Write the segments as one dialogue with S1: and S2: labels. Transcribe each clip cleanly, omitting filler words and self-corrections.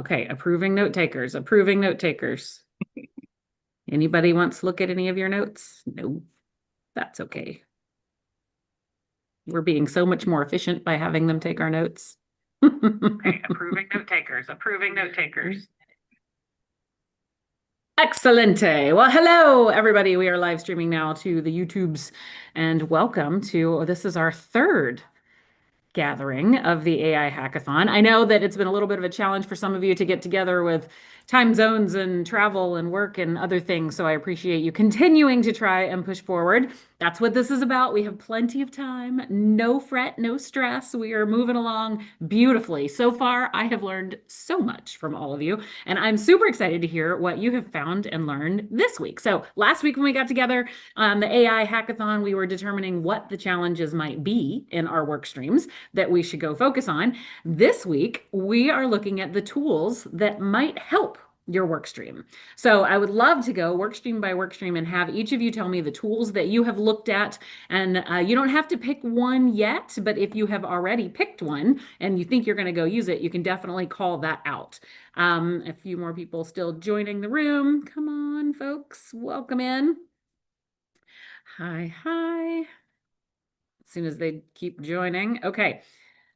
S1: Okay, approving note takers, approving note takers. Anybody wants to look at any of your notes? No, that's okay. We're being so much more efficient by having them take our notes. Okay, approving note takers, approving note takers. Excellente. Well, hello, everybody. We are live streaming now to the YouTubes, and welcome to this is our third gathering of the AI Hackathon. I know that it's been a little bit of a challenge for some of you to get together with time zones and travel and work and other things. So I appreciate you continuing to try and push forward. That's what this is about. We have plenty of time, no fret, no stress. We are moving along beautifully. So far, I have learned so much from all of you, and I'm super excited to hear what you have found and learned this week. So last week when we got together on the AI Hackathon, we were determining what the challenges might be in our work streams that we should go focus on. This week, we are looking at the tools that might help your work stream. So I would love to go work stream by work stream and have each of you tell me the tools that you have looked at. And you don't have to pick one yet, but if you have already picked one and you think you're going to go use it, you can definitely call that out. A few more people still joining the room. Come on, folks. Welcome in. Hi, hi. As soon as they keep joining. Okay.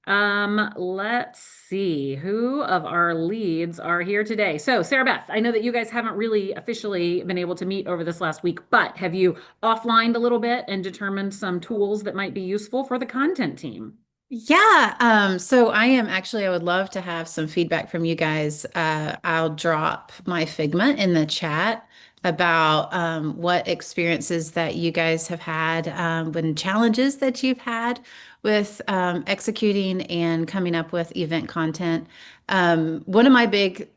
S1: Let's see who of our leads are here today. So, Sarah Beth, I know that you guys haven't really officially been able to meet over this last week, but have you offlined a little bit and determined some tools that might be useful for the content team?
S2: Yeah, so I would love to have some feedback from you guys. I'll drop my Figma in the chat about what experiences that you guys have had, when challenges that you've had with executing and coming up with event content. One of my big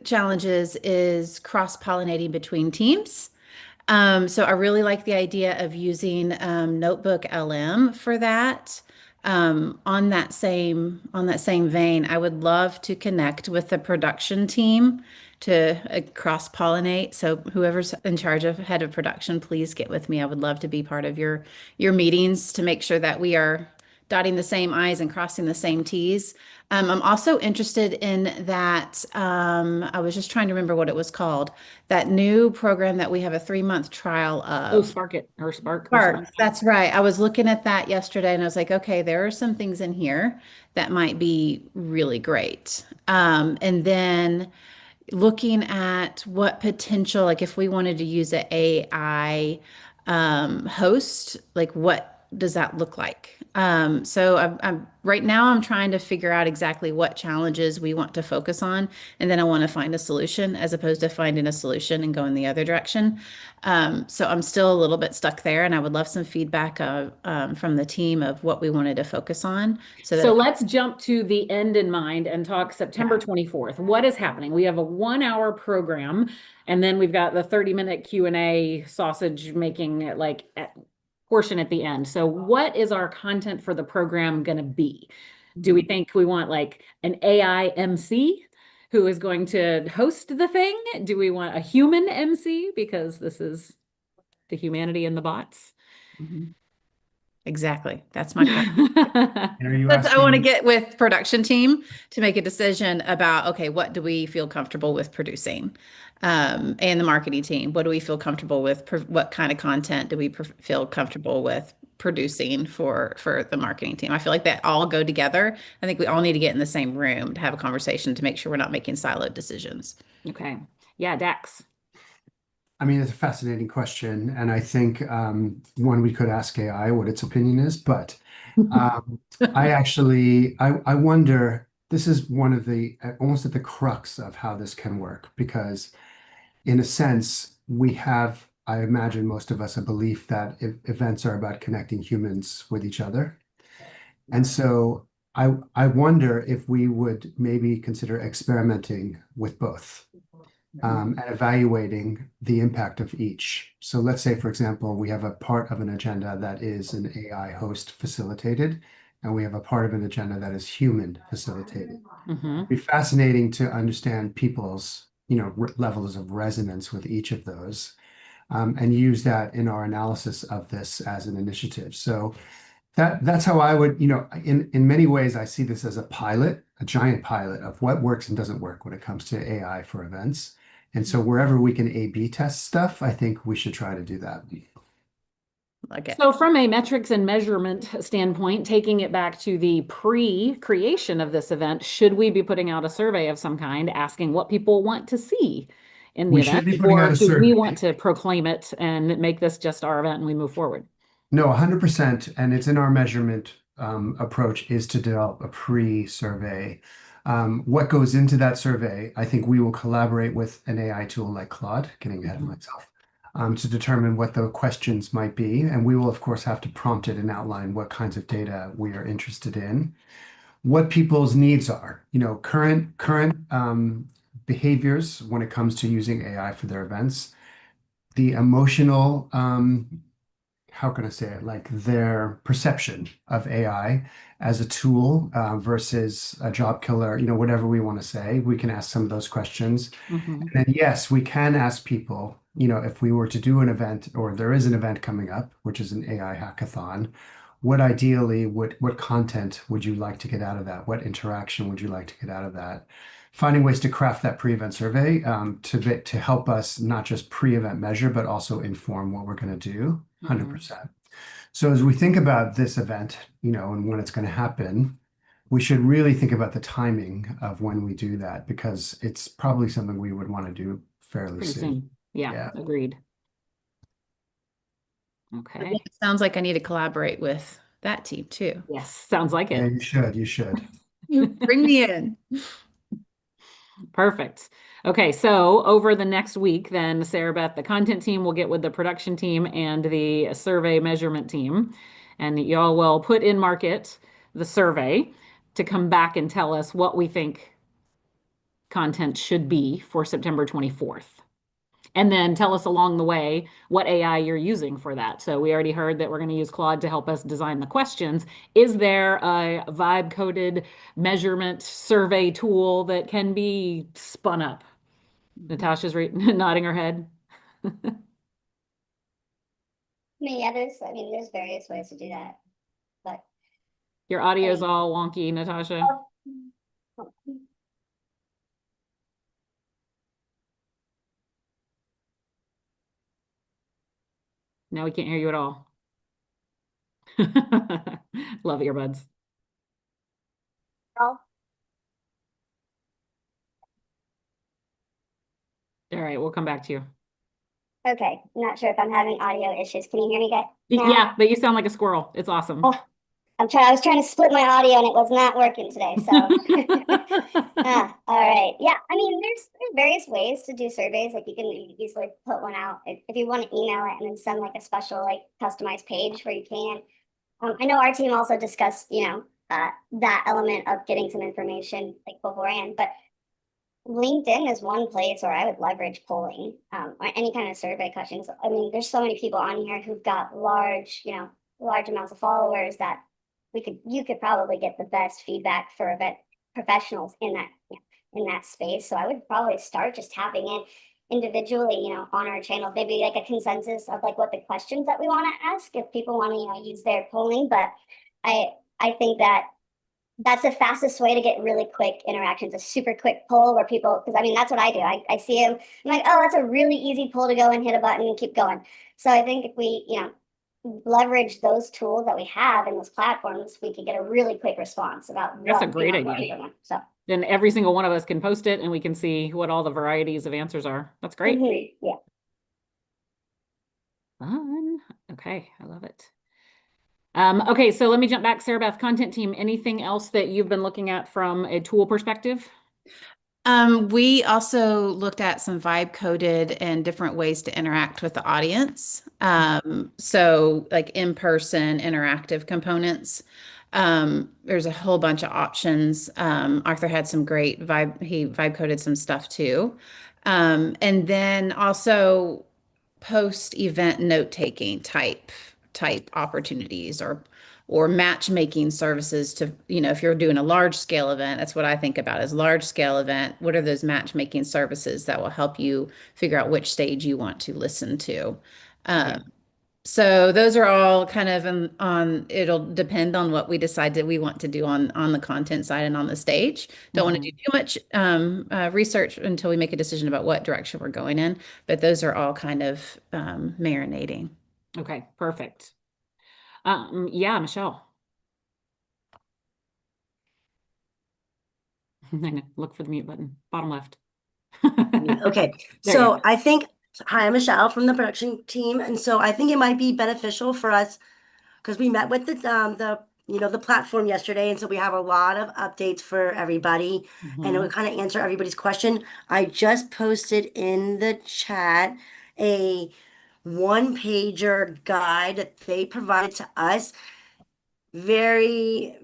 S2: challenges is cross-pollinating between teams. So I really like the idea of using Notebook LM for that. On that same vein, I would love to connect with the production team to cross-pollinate. So whoever's in charge of head of production, please get with me. I would love to be part of your meetings to make sure that we are dotting the same I's and crossing the same T's. I'm also interested in that. I was just trying to remember what it was called. That new program that we have a 3-month trial
S1: Oh,
S2: of.
S1: Spark it or Spark or something.
S2: Parts, that's right. I was looking at that yesterday and I was like, okay, there are some things in here that might be really great. And then looking at what potential, like if we wanted to use an AI host, like what does that look like? So I'm right now I'm trying to figure out exactly what challenges we want to focus on, and then I want to find a solution as opposed to finding a solution and going the other direction. So I'm still a little bit stuck there, and I would love some feedback from the team of what we wanted to focus on, so
S1: So
S2: that
S1: let's jump to the end in mind and talk September
S2: yeah.
S1: 24th. What is happening? We have a 1 hour program, and then we've got the 30-minute Q&A sausage making portion at the end. So what is our content for the program going to be? Do we think we want like an AI MC who is going to host the thing? Do we want a human MC because this is the humanity and the bots?
S2: Mhm. Exactly. That's my question.
S3: And are you
S2: I want to
S3: asking,
S2: get with production team to make a decision about, okay, what do we feel comfortable with producing? And the marketing team, what do we feel comfortable with? What kind of content do we feel comfortable with producing for the marketing team? I feel like that all go together. I think we all need to get in the same room to have a conversation to make sure we're not making siloed decisions.
S1: Okay. Yeah, Dax.
S3: I mean, it's a fascinating question, and I think one we could ask AI what its opinion is, but I wonder, this is one of the almost at the crux of how this can work, because in a sense, we have, I imagine most of us, a belief that events are about connecting humans with each other. And so I wonder if we would maybe consider experimenting with both, and evaluating the impact of each. So let's say, for example, we have a part of an agenda that is an AI host facilitated, and we have a part of an agenda that is human facilitated.
S1: Mm-hmm.
S3: It'd be fascinating to understand people's, levels of resonance with each of those, and use that in our analysis of this as an initiative. So That's how I would, in many ways, I see this as a pilot, a giant pilot of what works and doesn't work when it comes to AI for events. And so wherever we can A/B test stuff, I think we should try to do that.
S2: Like it.
S1: So, from a metrics and measurement standpoint, taking it back to the pre-creation of this event, should we be putting out a survey of some kind asking what people want to see in the
S3: We
S1: event,
S3: should be putting out
S1: or
S3: a
S1: do we
S3: survey.
S1: want to proclaim it and make this just our event and we move forward?
S3: No, 100%. And it's in our measurement approach is to develop a pre-survey. What goes into that survey, I think we will collaborate with an AI tool like Claude, getting ahead of
S1: Mhm.
S3: myself, to determine what the questions might be. And we will, of course, have to prompt it and outline what kinds of data we are interested in, what people's needs are, current behaviors when it comes to using AI for their events, the emotional how can I say it, like their perception of AI as a tool versus a job killer, whatever we want to say. We can ask some of those questions.
S1: Mhm.
S3: And then, yes, we can ask people, if we were to do an event or there is an event coming up, which is an AI hackathon, what ideally, what content would you like to get out of that? What interaction would you like to get out of that? Finding ways to craft that pre-event survey to help us not just pre-event measure, but also inform what we're going to do,
S1: Mhm.
S3: 100%. So as we think about this event, and when it's going to happen, we should really think about the timing of when we do that because it's probably something we would want to do fairly
S1: Pretty
S3: soon.
S1: soon. Yeah,
S3: Yeah.
S1: agreed.
S2: It
S1: Okay.
S2: sounds like I need to collaborate with that team too.
S1: Yes, sounds like
S3: Yeah,
S1: it.
S3: you should. You should.
S2: You bring me in.
S1: Perfect. Okay, so over the next week, then Sarah Beth, the content team will get with the production team and the survey measurement team, and y'all will put in market the survey to come back and tell us what we think content should be for September 24th. And then tell us along the way what AI you're using for that. So we already heard that we're going to use Claude to help us design the questions. Is there a vibe coded measurement survey tool that can be spun up? Natasha's nodding her head.
S4: Yeah, there's various ways to do that, but
S1: Your
S4: I
S1: audio's
S4: mean,
S1: all wonky, Natasha.
S4: oh,
S1: Now we can't hear you at all. Love earbuds.
S4: oh,
S1: All right, we'll come back to you.
S4: okay. I'm not sure if I'm having audio issues. Can you hear me guys now?
S1: Yeah, but you sound like a squirrel. It's awesome.
S4: Oh, I was trying to split my audio and it was not working today. So, all right. Yeah, there's various ways to do surveys. Like you can easily put one out if you want to email it and then send like a special like customized page where you can. I know our team also discussed, that element of getting some information like beforehand, but LinkedIn is one place where I would leverage polling, or any kind of survey questions. There's so many people on here who've got large amounts of followers that you could probably get the best feedback for event professionals in that space. So I would probably start just tapping in individually, on our channel, maybe like a consensus of like what the questions that we want to ask if people want to, use their polling. But I think that that's the fastest way to get really quick interactions, a super quick poll where people, because that's what I do. I see them, I'm like, oh, that's a really easy poll to go and hit a button and keep going. So I think if we, leverage those tools that we have in those platforms, we could get a really quick response about
S1: That's a
S4: what,
S1: great
S4: what
S1: idea.
S4: people want. So,
S1: Then every single one of us can post it and we can see what all the varieties of answers are. That's great.
S4: yeah.
S1: Fun. Okay, I love it. Okay, so let me jump back, Sarah Beth, content team. Anything else that you've been looking at from a tool perspective?
S2: We also looked at some vibe coded and different ways to interact with the audience. So like in-person interactive components. There's a whole bunch of options. Arthur had some great he vibe coded some stuff too. And then also post-event note-taking type opportunities or matchmaking services to, if you're doing a large scale event, that's what I think about as large scale event. What are those matchmaking services that will help you figure out which stage you want to listen to?
S1: Yeah.
S2: Um, So those are all kind of it'll depend on what we decide that we want to do on the content side and on the stage. Don't want to do
S1: Mhm.
S2: too much research until we make a decision about what direction we're going in, but those are all kind of marinating.
S1: Okay, perfect. Yeah, Michelle. Look for the mute button, bottom left.
S5: Okay,
S1: There you
S5: so I think, hi, I'm Michelle from the production team, and so I think it might be beneficial for us because we met with the platform yesterday, and so we have a lot of updates for everybody, and it
S1: go.
S5: would kind of answer everybody's question. I just posted in the chat a one-pager guide that they provided to us. Very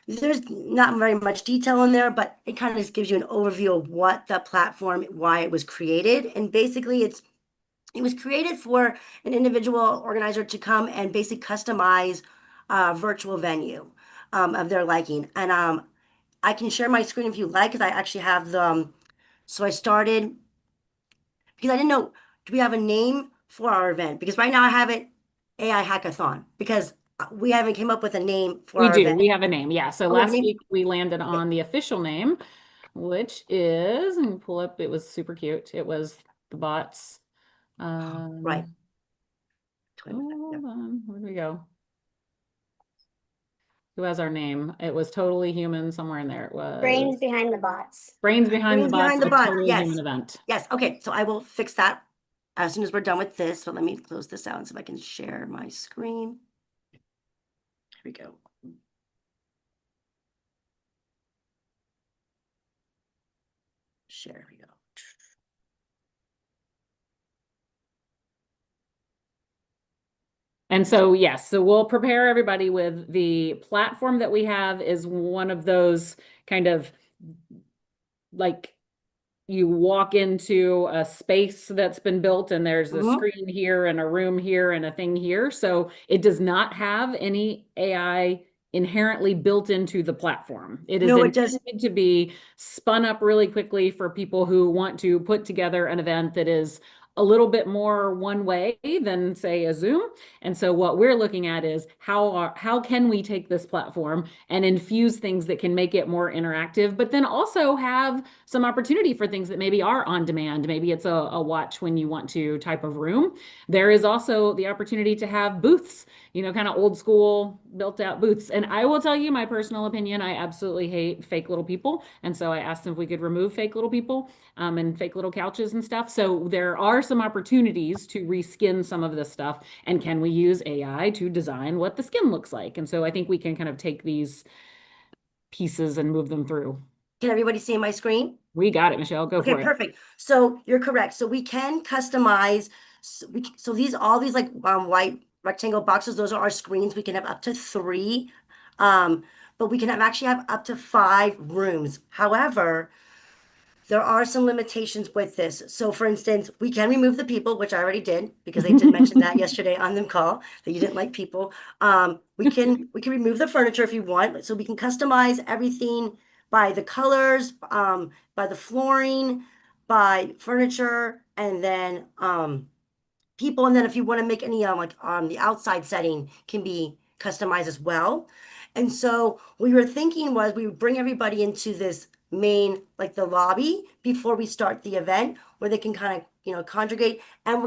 S5: There's not very much detail in there, but it kind of just gives you an overview of what the platform, why it was created. And basically it was created for an individual organizer to come and basically customize a virtual venue of their liking. And I can share my screen if you like, because I actually have the so I started because I didn't know, do we have a name for our event? Because right now I have it AI Hackathon because we haven't came up with a name for
S1: We
S5: our
S1: do.
S5: event.
S1: We have a name. Yeah. So
S5: Oh, we have a
S1: last
S5: name?
S1: week we landed
S5: Okay.
S1: on the official name, which is, and pull up, it was super cute. It was the bots.
S5: Right.
S1: Hold on. Where do we go? Who has our name? It was Totally Human somewhere in there. It
S4: Brains
S1: was
S4: behind the bots.
S1: Brains Behind the
S5: Brains
S1: Bots,
S5: behind the
S1: a
S5: bot.
S1: Totally Human
S5: Yes.
S1: event.
S5: Yes. Okay. So I will fix that as soon as we're done with this. But let me close this out and see if I can share my screen. Here we go. Share. Here we go.
S1: And so, yes, so we'll prepare everybody with the platform that we have is one of those kind of like you walk into a space that's been built and there's a
S5: Mhm.
S1: screen here and a room here and a thing here. So it does not have any AI inherently built into the platform. It is
S5: No, it does.
S1: intended to be spun up really quickly for people who want to put together an event that is a little bit more one way than say a Zoom. And so what we're looking at is how can we take this platform and infuse things that can make it more interactive, but then also have some opportunity for things that maybe are on demand. Maybe it's a watch when you want to type of room. There is also the opportunity to have booths, kind of old school built out booths. And I will tell you my personal opinion, I absolutely hate fake little people. And so I asked them if we could remove fake little people and fake little couches and stuff. So there are some opportunities to reskin some of this stuff. And can we use AI to design what the skin looks like? And so I think we can kind of take these pieces and move them through.
S5: Can everybody see my screen?
S1: We got it, Michelle. Go
S5: Okay,
S1: for it.
S5: perfect. So you're correct. So we can customize. So these all these like white rectangle boxes, those are our screens. We can have up to three, um, but we can actually have up to five rooms. However, there are some limitations with this. So for instance, we can remove the people, which I already did because they did mention that yesterday on the call that you didn't like people. We can remove the furniture if you want. So we can customize everything by the colors, by the flooring, by furniture, and then people. And then if you want to make any like the outside setting can be customized as well. And so we were thinking was we would bring everybody into this main like the lobby before we start the event where they can kind of congregate, and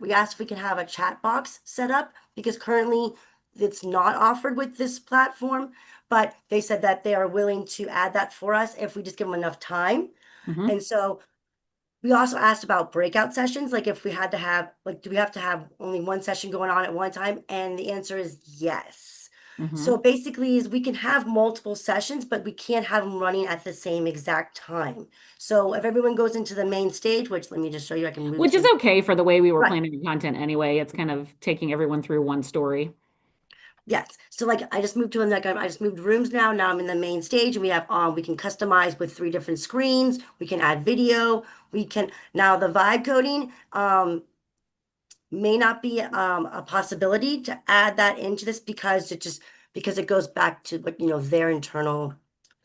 S5: we asked if we can have a chat box set up because currently it's not offered with this platform, but they said that they are willing to add that for us if we just give them enough time.
S1: Mhm,
S5: And so we also asked about breakout sessions, like if we had to have, like, do we have to have only one session going on at one time? And the answer is yes. So
S1: mhm.
S5: basically is we can have multiple sessions, but we can't have them running at the same exact time. So if everyone goes into the main stage, which let me just show you, I can move
S1: Which is
S5: to,
S1: okay for the way we were
S5: right.
S1: planning the content anyway. It's kind of taking everyone through one story.
S5: Yes. So like I just moved to like I just moved rooms now. Now I'm in the main stage and we have we can customize with three different screens. We can add video. We can now the vibe coding. May not be a possibility to add that into this because it goes back to like their internal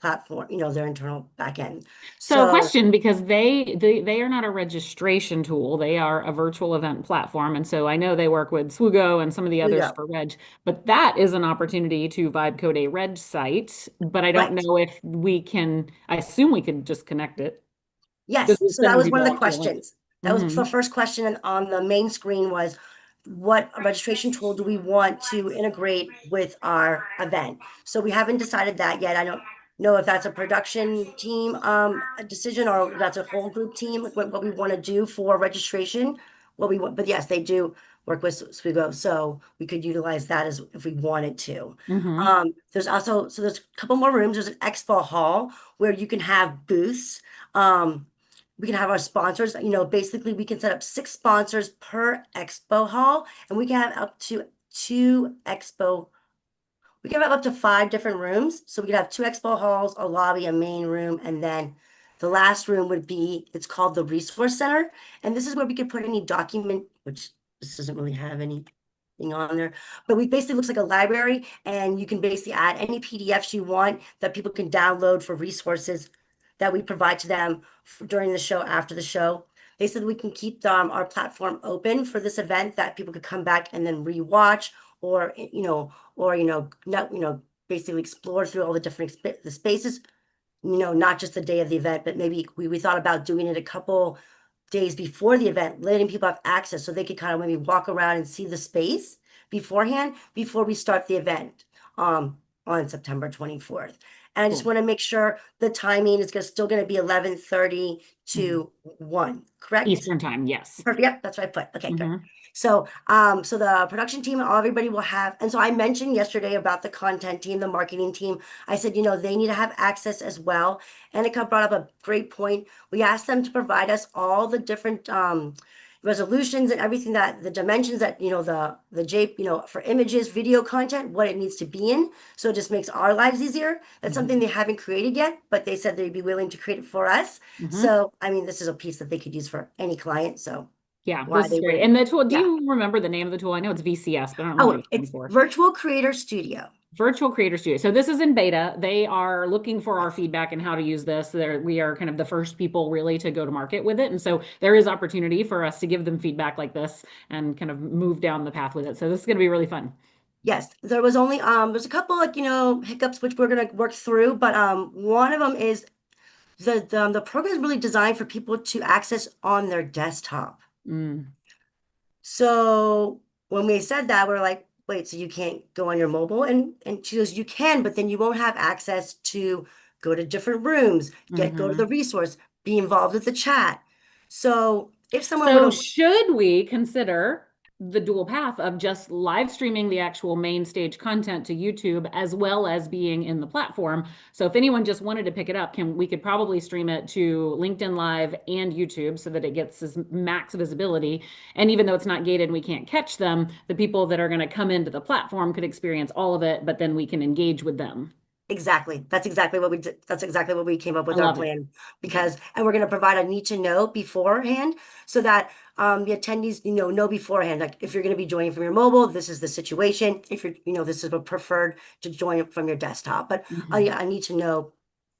S5: platform, their internal backend.
S1: So
S5: So
S1: question, because they are not a registration tool. They are a virtual event platform. And so I know they work with Swoogo and some of the
S5: we
S1: others
S5: go.
S1: for Reg, but that is an opportunity to vibe code a Reg site. But I don't
S5: Right.
S1: know if we can, I assume we could just connect it. Because
S5: Yes,
S1: we're
S5: so that
S1: sending
S5: was one of
S1: people
S5: the
S1: out to a link.
S5: questions. That was the
S1: Hmm.
S5: first question on the main screen was, what registration tool do we want to integrate with our event? So we haven't decided that yet. I don't know if that's a production team a decision, or that's a whole group team, like what we want to do for registration. What we want, but yes, they do work with Swigo, so we could utilize that as if we wanted to.
S1: Hmm.
S5: There's also, so there's a couple more rooms. There's an expo hall where you can have booths. Um, we can have our sponsors, basically we can set up 6 sponsors per expo hall, and we can have up to 2 expo, we can have up to 5 different rooms. So we could have 2 expo halls, a lobby, a main room, and then the last room would be, it's called the resource center. And this is where we could put any document, which this doesn't really have anything on there, but we basically looks like a library, and you can basically add any PDFs you want that people can download for resources that we provide to them during the show, after the show. They said we can keep our platform open for this event, that people could come back and then rewatch, or not, basically explore through all the different the spaces, not just the day of the event, but maybe we thought about doing it a couple days before the event, letting people have access so they could kind of maybe walk around and see the space beforehand, before we start the event on September 24th. And I just
S1: Cool.
S5: want to make sure the timing is still going to be 11:30
S1: Mhm.
S5: to 1, correct?
S1: Eastern time, yes.
S5: Perfect. Yep, that's what I put. Okay, good.
S1: Hmm.
S5: So the production team and everybody will have, and so I mentioned yesterday about the content team, the marketing team. I said, they need to have access as well. Annika brought up a great point. We asked them to provide us all the different resolutions and everything, that the dimensions that, the J, for images, video content, what it needs to be in. So it just makes our lives easier. That's something they haven't created yet, but they said they'd be willing to create it for us.
S1: Hmm.
S5: So, I mean, this is a piece that they could use for any client. So
S1: Yeah,
S5: why
S1: this is
S5: they
S1: great.
S5: wouldn't?
S1: And the tool, do
S5: Yeah.
S1: you remember the name of the tool? I know it's VCS, but I don't remember
S5: Oh,
S1: what it stands
S5: it's
S1: for.
S5: Virtual Creator Studio.
S1: Virtual Creator Studio. So this is in beta. They are looking for our feedback and how to use this. We are kind of the first people really to go to market with it. And so there is opportunity for us to give them feedback like this and kind of move down the path with it. So this is going to be really fun.
S5: Yes, there was only there's a couple, like, hiccups which we're gonna work through, but one of them is the program is really designed for people to access on their desktop.
S1: Mm.
S5: So when we said that, we're like, wait, so you can't go on your mobile? And she goes, you can, but then you won't have access to go to different rooms, go to the
S1: Hmm.
S5: resource, be involved with the chat. So if someone were
S1: So
S5: to,
S1: should we consider the dual path of just live streaming the actual main stage content to YouTube as well as being in the platform? So if anyone just wanted to pick it up, we could probably stream it to LinkedIn Live and YouTube so that it gets this max visibility. And even though it's not gated and we can't catch them, the people that are going to come into the platform could experience all of it, but then we can engage with them.
S5: exactly. That's exactly what we did. That's exactly what we came up
S1: I
S5: with our
S1: love it.
S5: plan,
S1: Yeah.
S5: and we're going to provide a need to know beforehand, so that the attendees, know beforehand, like if you're going to be joining from your mobile, this is the situation. If you're, this is what preferred to join it from your desktop. But
S1: Mhm.
S5: I need to know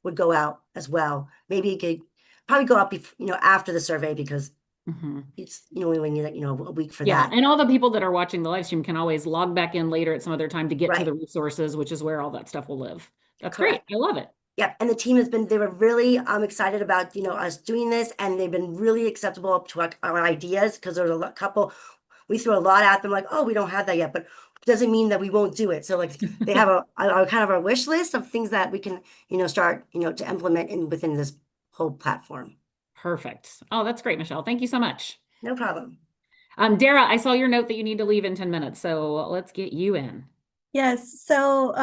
S5: would go out as well. Maybe it could probably go out after the survey, because
S1: Mhm.
S5: it's, we only need, a week for
S1: Yeah,
S5: that.
S1: and all the people that are watching the live stream can always log back in later at some other time to get to
S5: Right.
S1: the resources, which is where all that stuff will live. That's great.
S5: Correct.
S1: I love it.
S5: Yep, and the team has been, they were really excited about, us doing this, and they've been really acceptable to our ideas, because there's couple, we threw a lot at them, like, oh, we don't have that yet, but doesn't mean that we won't do it. So like they have a kind of a wish list of things that we can, start, to implement within this whole platform.
S1: Perfect. Oh, that's great, Michelle. Thank you so much.
S5: No problem.
S1: Dara, I saw your note that you need to leave in 10 minutes, so let's get you in.
S6: Yes, so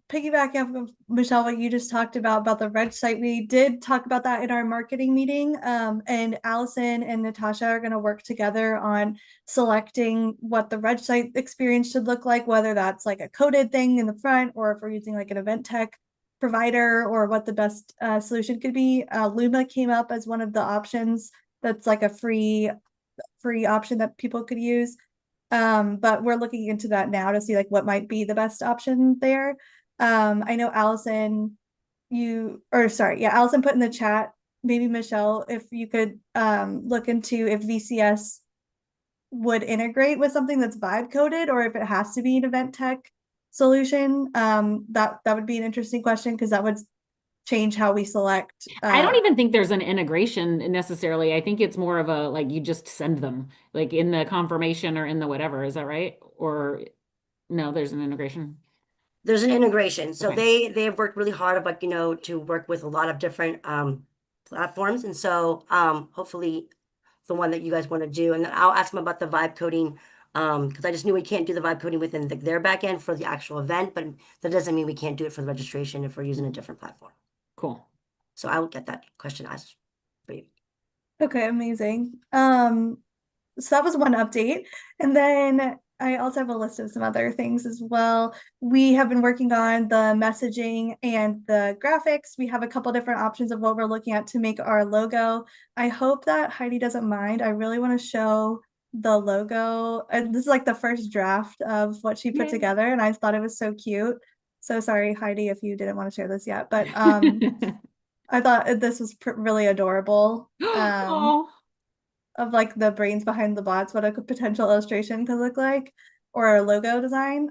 S6: piggybacking off of Michelle, what you just talked about the Reg site, we did talk about that in our marketing meeting. And Allison and Natasha are going to work together on selecting what the Reg site experience should look like, whether that's like a coded thing in the front, or if we're using like an event tech provider, or what the best solution could be. Luma came up as one of the options. That's like a free option that people could use. But we're looking into that now to see like what might be the best option there. I know Allison Allison put in the chat, maybe Michelle, if you could look into if VCS would integrate with something that's vibe coded or if it has to be an event tech solution. That would be an interesting question because that would change how we select.
S1: I don't even think there's an integration necessarily. I think it's more of a like you just send them like in the confirmation or in the whatever. Is that right? Or no, there's an integration.
S5: There's an integration. So
S1: Okay.
S5: they've worked really hard about, to work with a lot of different platforms. And so hopefully the one that you guys want to do. And then I'll ask them about the vibe coding. Because I just knew we can't do the vibe coding within their back end for the actual event, but that doesn't mean we can't do it for the registration if we're using a different platform.
S1: Cool.
S5: So I will get that question asked for you.
S6: Okay, amazing. So that was one update. And then I also have a list of some other things as well. We have been working on the messaging and the graphics. We have a couple different options of what we're looking at to make our logo. I hope that Heidi doesn't mind. I really want to show the logo. And this is like the first draft of what she put
S1: Yay.
S6: together, and I thought it was so cute. So sorry, Heidi, if you didn't want to share this yet, but I thought this was really adorable.
S1: Oh,
S6: Of like the brains behind the bots, what a potential illustration could look like, or a logo design.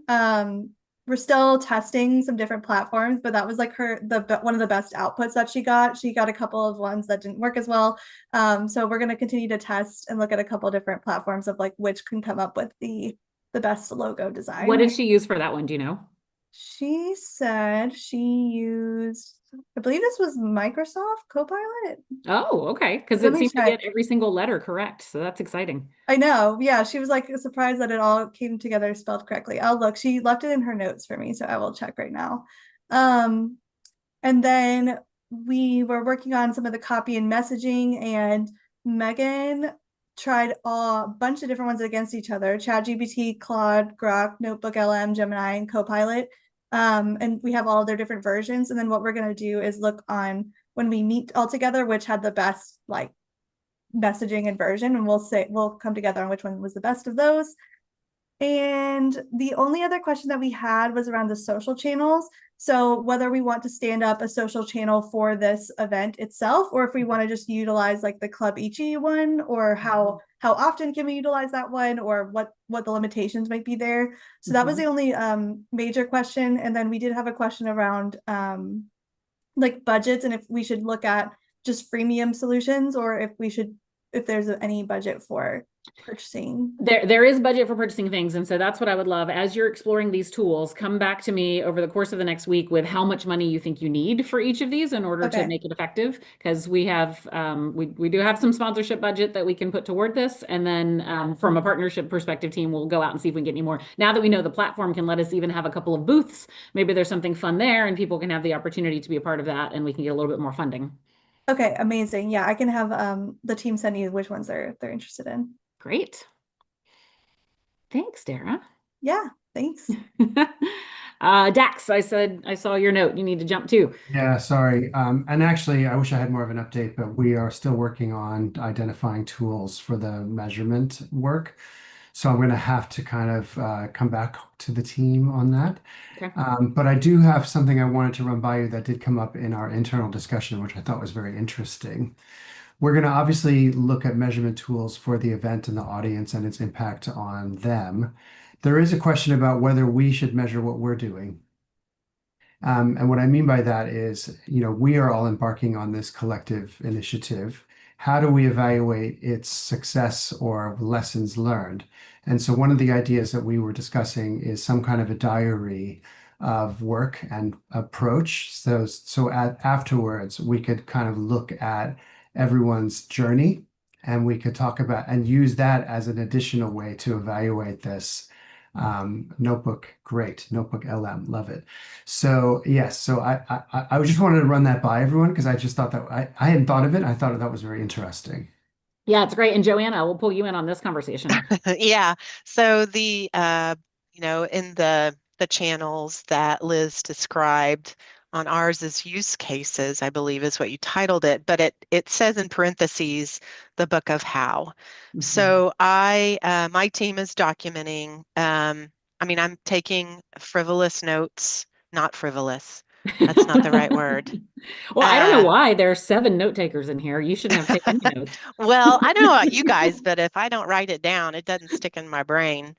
S6: We're still testing some different platforms, but that was like one of the best outputs that she got. She got a couple of ones that didn't work as well. So we're going to continue to test and look at a couple different platforms of like which can come up with the best logo
S1: what did
S6: design.
S1: she use for that one? Do you know?
S6: She said she used, I believe this was Microsoft Copilot.
S1: Oh, okay. Because
S6: Let
S1: it
S6: me
S1: seemed to
S6: check.
S1: get every single letter correct. So that's exciting.
S6: I know. Yeah, she was like surprised that it all came together spelled correctly. Oh, look, she left it in her notes for me, so I will check right now. Um, and then we were working on some of the copy and messaging, and Megan tried a bunch of different ones against each other: ChatGPT, Claude, Grok, Notebook LM, Gemini, and Copilot. And we have all their different versions. And then what we're going to do is look on when we meet all together, which had the best like messaging and version, and we'll come together on which one was the best of those. And the only other question that we had was around the social channels. So whether we want to stand up a social channel for this event itself, or if we want to just utilize like the Club Ichi one, or how often can we utilize that one, or what the limitations might be there. So that was the only major question. And then we did have a question around like budgets and if we should look at just freemium solutions or if there's any budget for purchasing.
S1: There is budget for purchasing things, and so that's what I would love. As you're exploring these tools, come back to me over the course of the next week with how much money you think you need for each of these in order to
S6: Okay.
S1: make it effective. Because we have we do have some sponsorship budget that we can put toward this, and then from a partnership perspective team, we'll go out and see if we can get any more. Now that we know the platform can let us even have a couple of booths, maybe there's something fun there, and people can have the opportunity to be a part of that, and we can get a little bit more funding.
S6: Okay, amazing. Yeah, I can have the team send you which ones they're interested in.
S1: Great. Thanks, Dara.
S6: Yeah, thanks.
S1: Dax, I saw your note. You need to jump too.
S3: Yeah, sorry. And actually, I wish I had more of an update, but we are still working on identifying tools for the measurement work. So I'm going to have to kind of come back to the team on that.
S1: Okay.
S3: But I do have something I wanted to run by you that did come up in our internal discussion, which I thought was very interesting. We're going to obviously look at measurement tools for the event and the audience and its impact on them. There is a question about whether we should measure what we're doing. And what I mean by that is, we are all embarking on this collective initiative. How do we evaluate its success or lessons learned? And so one of the ideas that we were discussing is some kind of a diary of work and approach. So afterwards, we could kind of look at everyone's journey and we could talk about and use that as an additional way to evaluate this. Notebook, great. Notebook LM, love it. So yes, so I just wanted to run that by everyone because I just thought that I hadn't thought of it. I thought that was very interesting.
S1: Yeah, it's great. And Joanna, we'll pull you in on this conversation.
S7: Yeah. So in the channels that Liz described on ours as use cases, I believe is what you titled it, but it says in parentheses the book of how. So my team is documenting, I'm taking frivolous notes, not frivolous. That's not the right word.
S1: Well, I don't know why there's 7 note takers in here. You shouldn't have taken any notes.
S7: Well, I don't know about you guys, but if I don't write it down, it doesn't stick in my brain.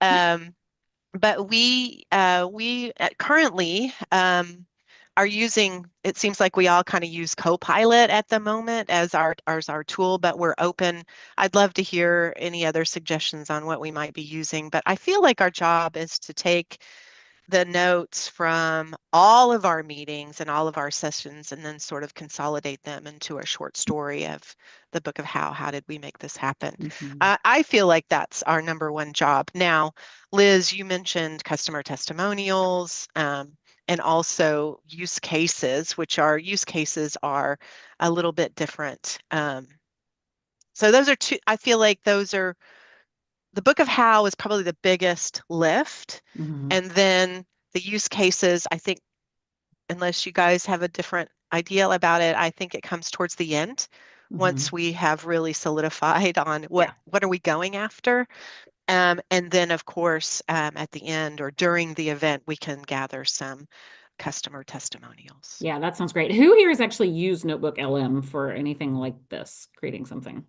S7: Um, but we currently are using, it seems like we all kind of use Copilot at the moment as our tool, but we're open. I'd love to hear any other suggestions on what we might be using, but I feel like our job is to take the notes from all of our meetings and all of our sessions and then sort of consolidate them into a short story of the book of how did we make this happen. I feel like that's our number one job. Now, Liz, you mentioned customer testimonials and also use cases, which are use cases are a little bit different. So those are two, I feel like those are the book of how is probably the biggest lift. And then the use cases, I think, unless you guys have a different idea about it, I think it comes towards the end once we have really solidified on what are we going after. And then, of course, at the end or during the event, we can gather some customer testimonials.
S1: Yeah, that sounds great. Who here has actually used Notebook LM for anything like this, creating something?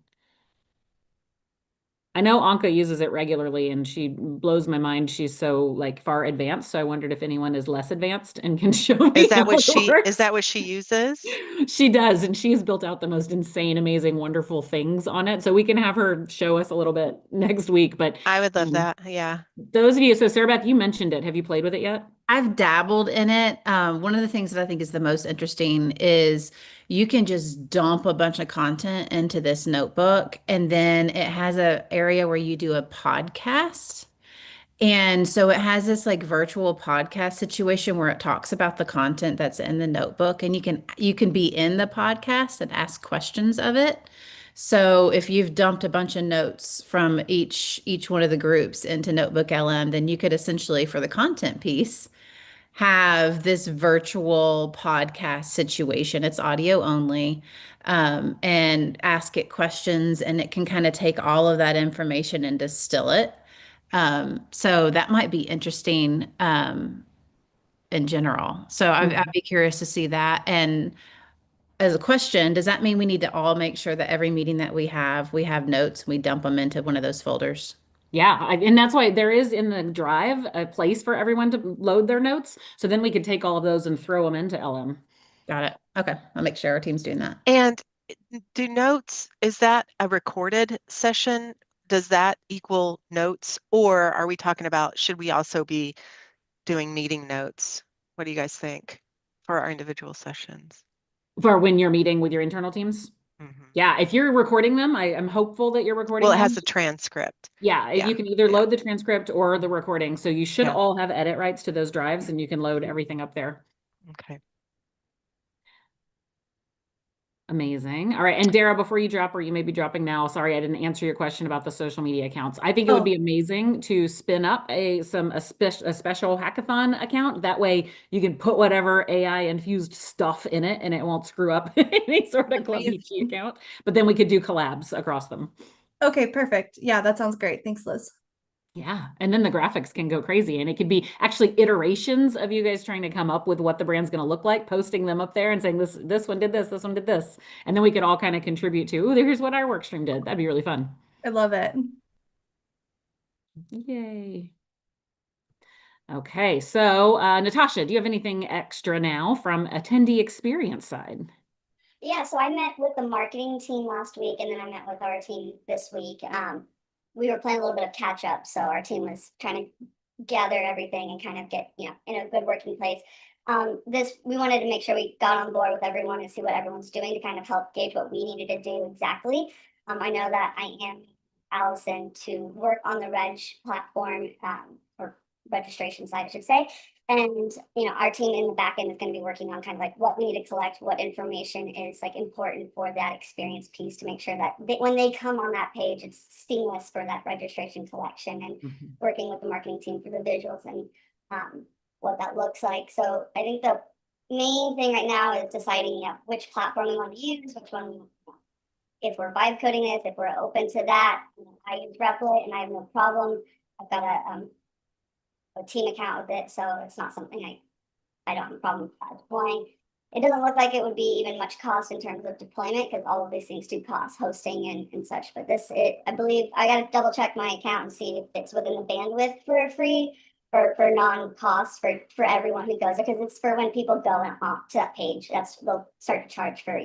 S1: I know Anka uses it regularly and she blows my mind. She's so like far advanced. So I wondered if anyone is less advanced and can show me
S7: Is that
S1: how
S7: what
S1: it
S7: is
S1: works.
S7: that what she uses?
S1: She does, and she has built out the most insane, amazing, wonderful things on it. So we can have her show us a little bit next week. But
S7: I would love that. Yeah.
S1: those of you, so Sarah Beth, you mentioned it. Have you played with it yet?
S2: I've dabbled in it. One of the things that I think is the most interesting is you can just dump a bunch of content into this notebook, and then it has a area where you do a podcast. And so it has this like virtual podcast situation where it talks about the content that's in the notebook, and you can be in the podcast and ask questions of it. So if you've dumped a bunch of notes from each one of the groups into Notebook LM, then you could essentially for the content piece have this virtual podcast situation. It's audio only, and ask it questions, and it can kind of take all of that information and distill it. So that might be interesting in general. So I'd be curious to see that. And as a question, does that mean we need to all make sure that every meeting that we have notes and we dump them into one of those folders?
S1: Yeah, and that's why there is in the drive a place for everyone to load their notes. So then we could take all of those and throw them into LM.
S2: Got it. Okay. I'll make sure our team's doing that.
S7: And do notes, is that a recorded session? Does that equal notes? Or are we talking about, should we also be doing meeting notes? What do you guys think for our individual sessions?
S1: For when you're meeting with your internal teams?
S7: Mm-hmm.
S1: Yeah, if you're recording them, I'm hopeful that you're recording
S7: Well, it
S1: them.
S7: has the transcript.
S1: Yeah,
S7: Yeah.
S1: you can either load the transcript or the recording. So you should
S7: Yeah.
S1: all have edit rights to those drives and you can load everything up there.
S7: Okay.
S1: Amazing. All right. And Dara, before you drop, or you may be dropping now, sorry, I didn't answer your question about the social media accounts. I think it would be amazing to spin up a special hackathon account. That way you can put whatever AI infused stuff in it and it won't screw up any sort of Club
S6: Amazing.
S1: EG account. But then we could do collabs across them.
S6: Okay, perfect. Yeah, that sounds great. Thanks, Liz.
S1: Yeah. And then the graphics can go crazy. And it could be actually iterations of you guys trying to come up with what the brand's going to look like, posting them up there and saying this one did this one did this. And then we could all kind of contribute to, oh, here's what our work stream did. That'd be really fun.
S6: I love it.
S1: Yay. Okay. So Natasha, do you have anything extra now from attendee experience side?
S4: Yeah, so I met with the marketing team last week, and then I met with our team this week. We were playing a little bit of catch up, so our team was trying to gather everything and kind of get, in a good working place. We wanted to make sure we got on board with everyone and see what everyone's doing to kind of help gauge what we needed to do exactly. I know that I am Allison to work on the reg platform, or registration side, I should say. And our team in the back end is going to be working on kind of like what we need to collect, what information is like important for that experience piece to make sure that when they come on that page, it's seamless for that registration collection, and working with the marketing team for the visuals and what that looks like. So I think the main thing right now is deciding which platform we want to use, which one, if we're vibe coding this, if we're open to that. I use Replit and I have no problem. I've got a team account with it, so it's not something I I don't have a problem deploying. It doesn't look like it would be even much cost in terms of deployment because all of these things do cost hosting and such. But I believe I got to double check my account and see if it's within the bandwidth for free or for non-cost for everyone who goes there, because it's for when people go and opt to that page. They'll start to charge for,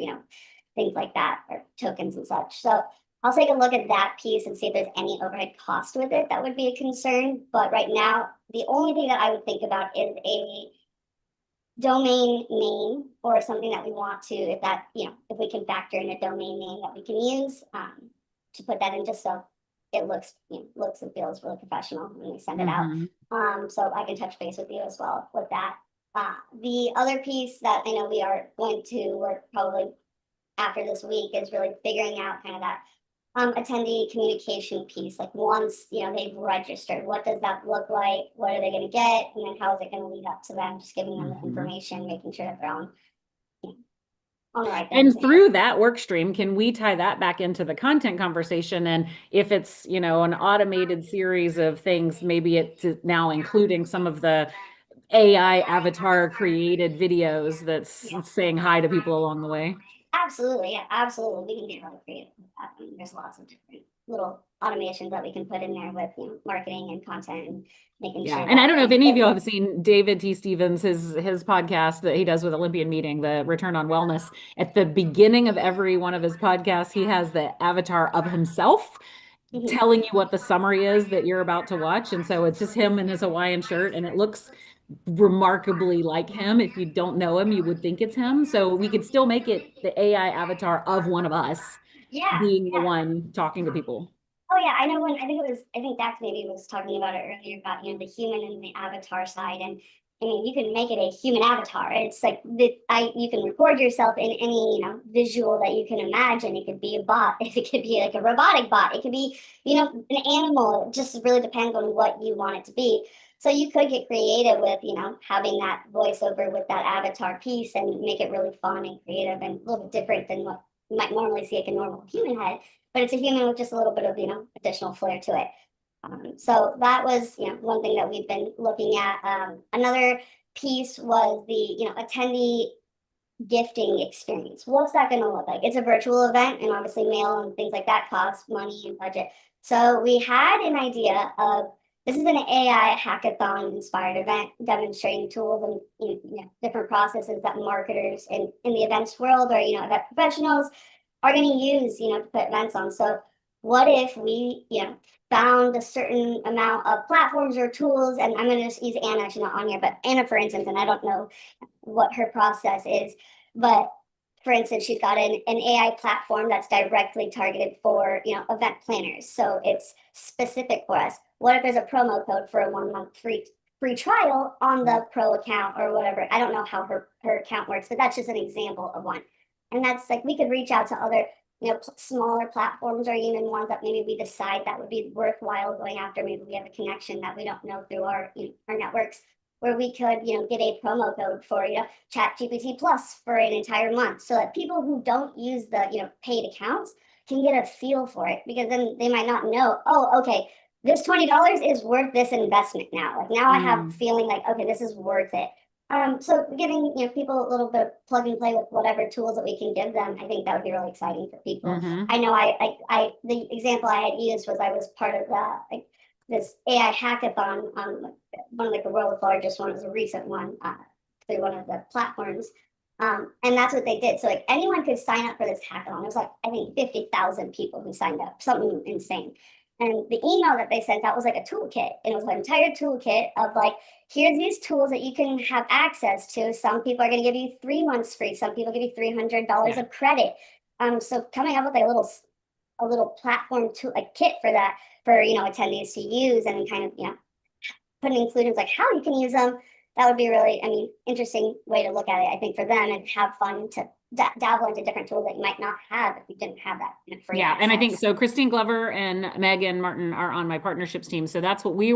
S4: things like that or tokens and such. So I'll take a look at that piece and see if there's any overhead cost with it that would be a concern. But right now, the only thing that I would think about is a domain name or something that we want to, if we can factor in a domain name that we can use to put that in, just so it looks and feels really professional when we send it out. So I can touch base with you as well with that. The other piece that I know we are going to work probably after this week is really figuring out kind of that attendee communication piece. Like once they've registered, what does that look like? What are they going to get? And then how is it going to lead up to them? Just giving them the information, making sure that they're on the right thing.
S1: And through that work stream, can we tie that back into the content conversation? And if it's, an automated series of things, maybe it's now including some of the AI avatar created videos that's saying hi to people along the way.
S4: Absolutely. Yeah, absolutely. We can get really creative with that. I mean, there's lots of different little automations that we can put in there with marketing and content and making sure.
S1: And I don't know if any of you have seen David T. Stevens, his podcast that he does with Olympian Meeting, the Return on Wellness. At the beginning of every one of his podcasts, he has the avatar of himself telling you what the summary is that you're about to watch. And so it's just him in his Hawaiian shirt, and it looks remarkably like him. If you don't know him, you would think it's him. So we could still make it the AI avatar of one of us being the one talking to people.
S4: Oh yeah, I know I think Dax maybe was talking about it earlier about, the human and the avatar side. And I mean, you can make it a human avatar. It's like you can record yourself in any, visual that you can imagine. It could be a bot, it could be like a robotic bot, it could be, an animal. It just really depends on what you want it to be. So you could get creative with, having that voiceover with that avatar piece and make it really fun and creative and a little bit different than what you might normally see like a normal human head. But it's a human with just a little bit of, additional flair to it. So that was, one thing that we've been looking at. Another piece was the, attendee gifting experience. What's that going to look like? It's a virtual event, and obviously mail and things like that cost money and budget. So we had an idea of, this is an AI hackathon inspired event demonstrating tools and different processes that marketers in the events world or event professionals are going to use to put events on. So what if we found a certain amount of platforms or tools, and I'm going to just use Anna, she's not on here, but Anna, for instance, and I don't know what her process is, but for instance, she's got an AI platform that's directly targeted for event planners. So it's specific for us. What if there's a promo code for a 1-month free trial on the pro account or whatever? I don't know how her account works, but that's just an example of one. And that's like, we could reach out to other smaller platforms or even ones that maybe we decide that would be worthwhile going after. Maybe we have a connection that we don't know through our networks, where we could get a promo code for ChatGPT Plus for an entire month, so that people who don't use the paid accounts can get a feel for it, because then they might not know, oh, okay, this $20 is worth this investment now. Like now I have a feeling like, okay, this is worth it. So giving people a little bit of plug and play with whatever tools that we can give them, I think that would be really exciting for people. I know the example I had used was I was part of this AI hackathon on one of the world's largest one. It was a recent one through one of the platforms. And that's what they did. So like anyone could sign up for this hackathon. It was like, I think 50,000 people who signed up, something insane. And the email that they sent out was like a toolkit, and it was an entire toolkit of like, here's these tools that you can have access to. Some people are going to give you 3 months free. Some people give you $300 of credit. So coming up with a little platform to a kit for that, for attendees to use, and kind of putting inclusions like how you can use them. That would be really, interesting way to look at it, I think, for them, and have fun to dabble into different tools that you might not have if you didn't have that free access.
S1: And I think so. Christine Glover and Megan Martin are on my partnerships team. So that's what we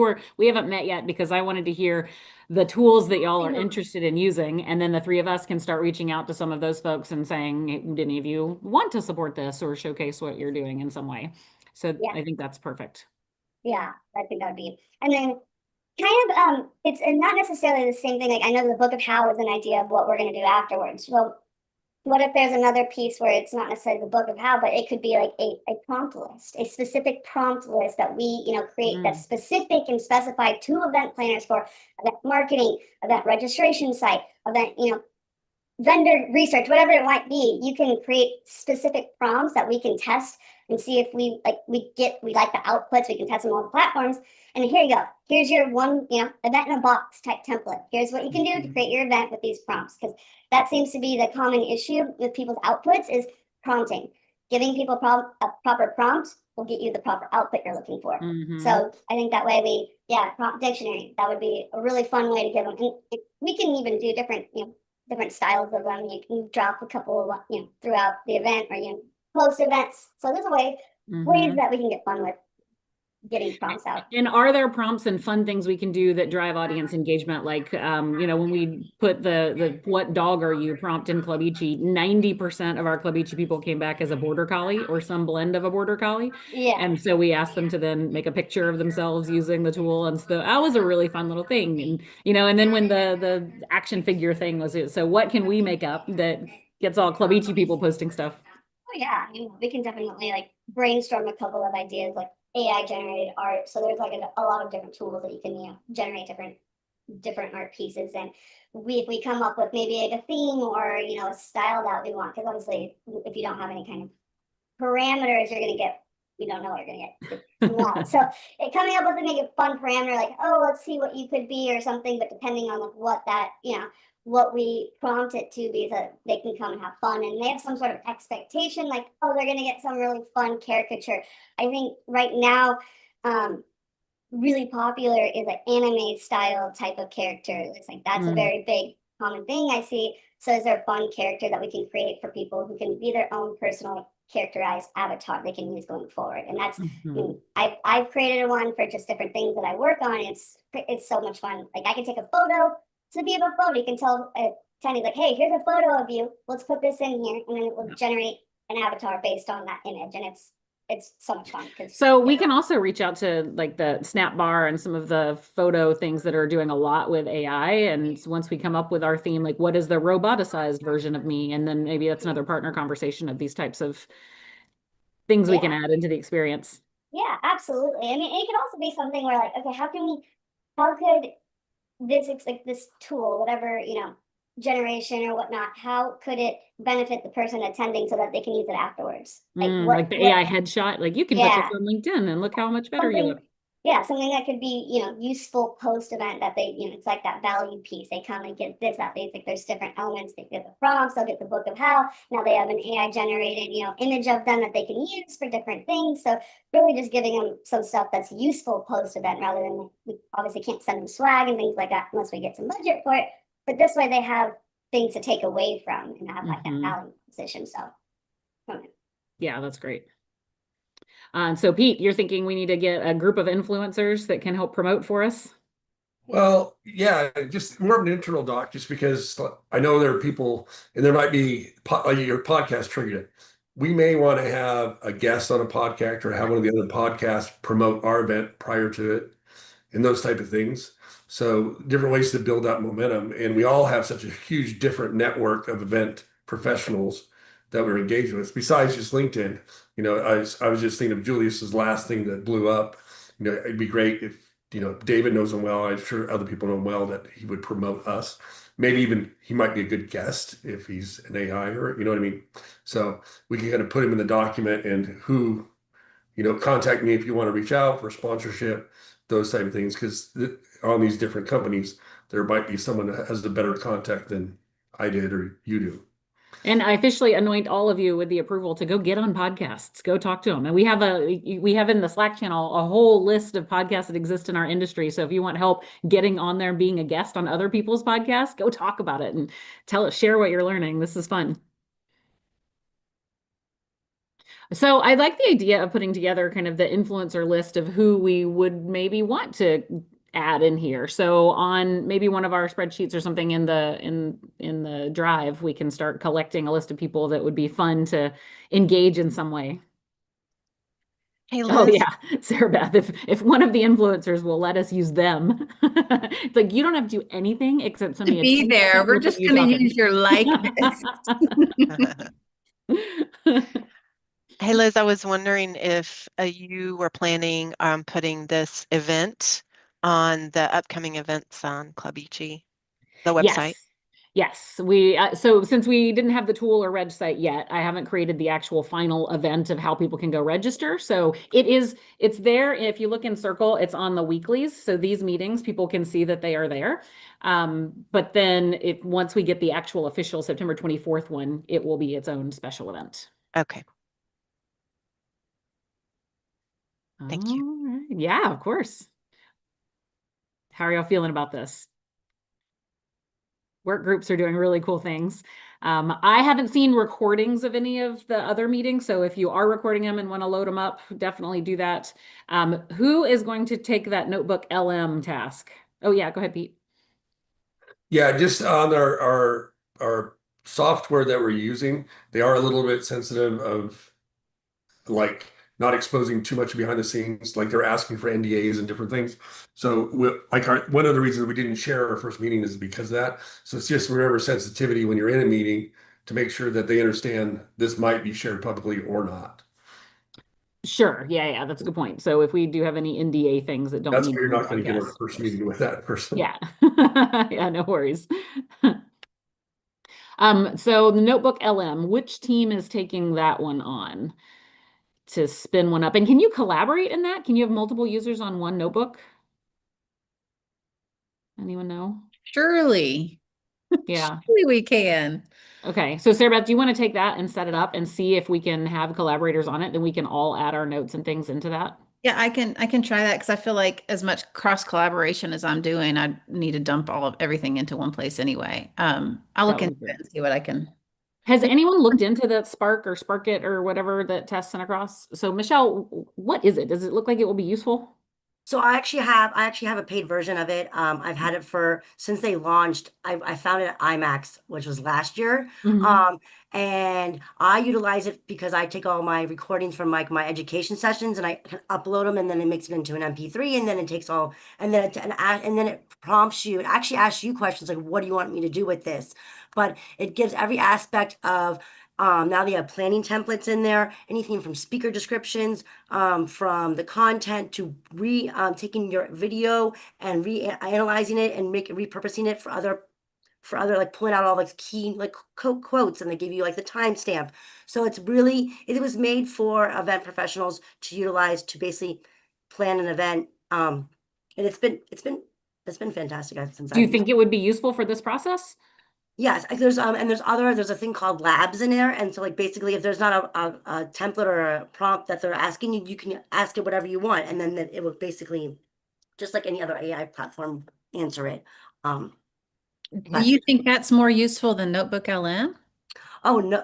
S1: haven't met yet, because I wanted to hear the tools that y'all are interested in using. And then the three of us can start reaching out to some of those folks and saying, hey, do any of you want to support this or showcase what you're doing in some way? So I think that's perfect.
S4: Yeah, I think that would be. And then It's not necessarily the same thing. Like I know the book of how is an idea of what we're going to do afterwards. Well, what if there's another piece where it's not necessarily the book of how, but it could be like a prompt list, a specific prompt list that we, create that's specific and specified to event planners for event marketing, event registration site, event, vendor research, whatever it might be. You can create specific prompts that we can test and see if we like the outputs. We can test them on all the platforms. And here you go. Here's your one, event in a box type template. Here's what you can do to create your event with these prompts. Because that seems to be the common issue with people's outputs is prompting. Giving people a proper prompt will get you the proper output you're looking for. So I think that way prompt dictionary, that would be a really fun way to give them. And we can even do different styles of them. You can drop a couple of, throughout the event or, post events. So there's ways that we can get fun with getting prompts out.
S1: And are there prompts and fun things we can do that drive audience engagement? Like, when we put the what dog are you prompt in Club Ichi, 90% of our Club Ichi people came back as a border collie or some blend of a border collie.
S4: Yeah.
S1: And so we asked them to then make a picture of themselves using the tool. And so that was a really fun little thing. And, and then when the action figure thing was it, so what can we make up that gets all Club Ichi people posting stuff?
S4: Oh yeah, we can definitely like brainstorm a couple of ideas like AI generated art. So there's like a lot of different tools that you can generate different art pieces. And if we come up with maybe like a theme or a style that we want, because obviously if you don't have any kind of parameters, you don't know what you're gonna get. So coming up with a fun parameter like, oh, let's see what you could be or something, but depending on like what that what we prompt it to be, that they can come and have fun and they have some sort of expectation like, oh, they're going to get some really fun caricature. I think right now really popular is an anime style type of character. It's like that's a very big common thing I see. So is there a fun character that we can create for people who can be their own personal characterized avatar they can use going forward? And that's I've created one for just different things that I work on. It's so much fun. Like I can take a photo. So if you have a photo, you can tell Tiny like, hey, here's a photo of you. Let's put this in here, and then it will generate an avatar based on that image, and it's so much fun.
S1: So we can also reach out to like the Snap Bar and some of the photo things that are doing a lot with AI. And once we come up with our theme, like what is the roboticized version of me? And then maybe that's another partner conversation of these types of things we can add into the experience.
S4: Yeah, absolutely. I mean, it could also be something where like, okay, how could this tool, whatever, generation or whatnot, how could it benefit the person attending so that they can use it afterwards?
S1: Like the AI headshot, like you can put this on LinkedIn and look how much better you look.
S4: Yeah, something that could be, useful post event that they, it's like that value piece. They kind of get this, that they think there's different elements. They get the prompts, they'll get the book of how. Now they have an AI generated, image of them that they can use for different things. So really just giving them some stuff that's useful post event rather than we obviously can't send them swag and things like that unless we get some budget for it. But this way they have things to take away from and have like that value position. So
S1: yeah, that's great. So Pete, you're thinking we need to get a group of influencers that can help promote for us?
S8: Well, yeah, just more of an internal doc, just because I know there are people, and there might be your podcast triggered it. We may want to have a guest on a podcast or have one of the other podcasts promote our event prior to it and those type of things. So different ways to build up momentum. And we all have such a huge different network of event professionals that we're engaged with, besides just LinkedIn. I was just thinking of Julius's last thing that blew up. It'd be great if, David knows him well. I'm sure other people know him well, that he would promote us. Maybe even he might be a good guest if he's an AI or, you know what I mean? So we can kind of put him in the document and who, contact me if you want to reach out for sponsorship, those type of things. Because on these different companies, there might be someone that has a better contact than I did or you do.
S1: And I officially anoint all of you with the approval to go get on podcasts, go talk to them. And we have in the Slack channel a whole list of podcasts that exist in our industry. So if you want help getting on there and being a guest on other people's podcasts, go talk about it and share what you're learning. This is fun. So I like the idea of putting together kind of the influencer list of who we would maybe want to add in here. So on maybe one of our spreadsheets or something in the drive, we can start collecting a list of people that would be fun to engage in some way.
S7: Hey,
S1: Oh
S7: Liz.
S1: yeah, Sarah Beth, if one of the influencers will let us use them, it's like you don't have to do anything except send
S2: To
S1: me a
S2: be
S1: 10-second
S2: there, we're
S1: clip of
S2: just
S1: you
S2: going to
S1: talking.
S2: use your likeness.
S7: Hey, Liz, I was wondering if you were planning on putting this event on the upcoming events on Club Ichi, the website.
S1: Yes. Yes, we so since we didn't have the tool or reg site yet, I haven't created the actual final event of how people can go register. So it's there. If you look in Circle, it's on the weeklies. So these meetings, people can see that they are there. But then if once we get the actual official September 24th one, it will be its own special event.
S7: Okay,
S1: All
S7: thank you.
S1: right. Yeah, of course. How are y'all feeling about this? Work groups are doing really cool things. I haven't seen recordings of any of the other meetings, so if you are recording them and want to load them up, definitely do that. Who is going to take that notebook LM task? Oh yeah, go ahead, Pete.
S8: Yeah, just on our software that we're using, they are a little bit sensitive of like not exposing too much behind the scenes. Like they're asking for NDAs and different things. So one of the reasons we didn't share our first meeting is because of that. So it's just remember sensitivity when you're in a meeting to make sure that they understand this might be shared publicly or not.
S1: Sure. Yeah, that's a good point. So if we do have any NDA things that don't
S8: That's
S1: need
S8: why
S1: to
S8: you're
S1: be
S8: not going to get on a
S1: broadcast, of
S8: first
S1: course.
S8: meeting with that person.
S1: Yeah. Yeah, no worries. So the Notebook LM, which team is taking that one on to spin one up? And can you collaborate in that? Can you have multiple users on one notebook? Anyone know?
S2: Surely,
S1: Yeah.
S2: surely we can.
S1: Okay. So Sarah Beth, do you want to take that and set it up and see if we can have collaborators on it? Then we can all add our notes and things into that.
S2: Yeah, I can try that because I feel like as much cross collaboration as I'm doing, I need to dump all of everything into one place anyway. I'll
S1: That
S2: look
S1: would
S2: into
S1: be
S2: it
S1: great.
S2: and see what I can.
S1: Has anyone looked into that Spark or Sparkit or whatever that Tess sent across? So Michelle, what is it? Does it look like it will be useful?
S5: So I actually have a paid version of it. I've had it for since they launched. I found it at IMAX, which was last year.
S1: Mhm.
S5: Um, and I utilize it because I take all my recordings from like my education sessions and I can upload them and then it makes it into an MP3 and then it takes all and then it prompts you. It actually asks you questions like, what do you want me to do with this? But it gives every aspect of now they have planning templates in there, anything from speaker descriptions, from the content to taking your video and re-analyzing it and repurposing it for other like pulling out all like key like quotes and they give you like the timestamp. So it was made for event professionals to utilize to basically plan an event. And it's been fantastic since
S1: Do you
S5: I've used
S1: think
S5: it.
S1: it would be useful for this process?
S5: Yes, there's a thing called labs in there, and so like basically if there's not a template or a prompt that they're asking you, you can ask it whatever you want, and then it will basically just like any other AI platform answer it. Um,
S2: Do
S5: but
S2: you think that's more useful than Notebook LM?
S5: oh no,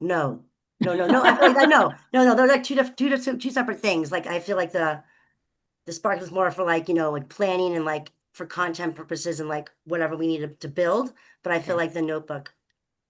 S5: no, no, I feel like that no, they're like two separate things. Like I feel like the Spark is more for like like planning and like for content purposes and like whatever we need to build. But I feel
S1: Okay.
S5: like the Notebook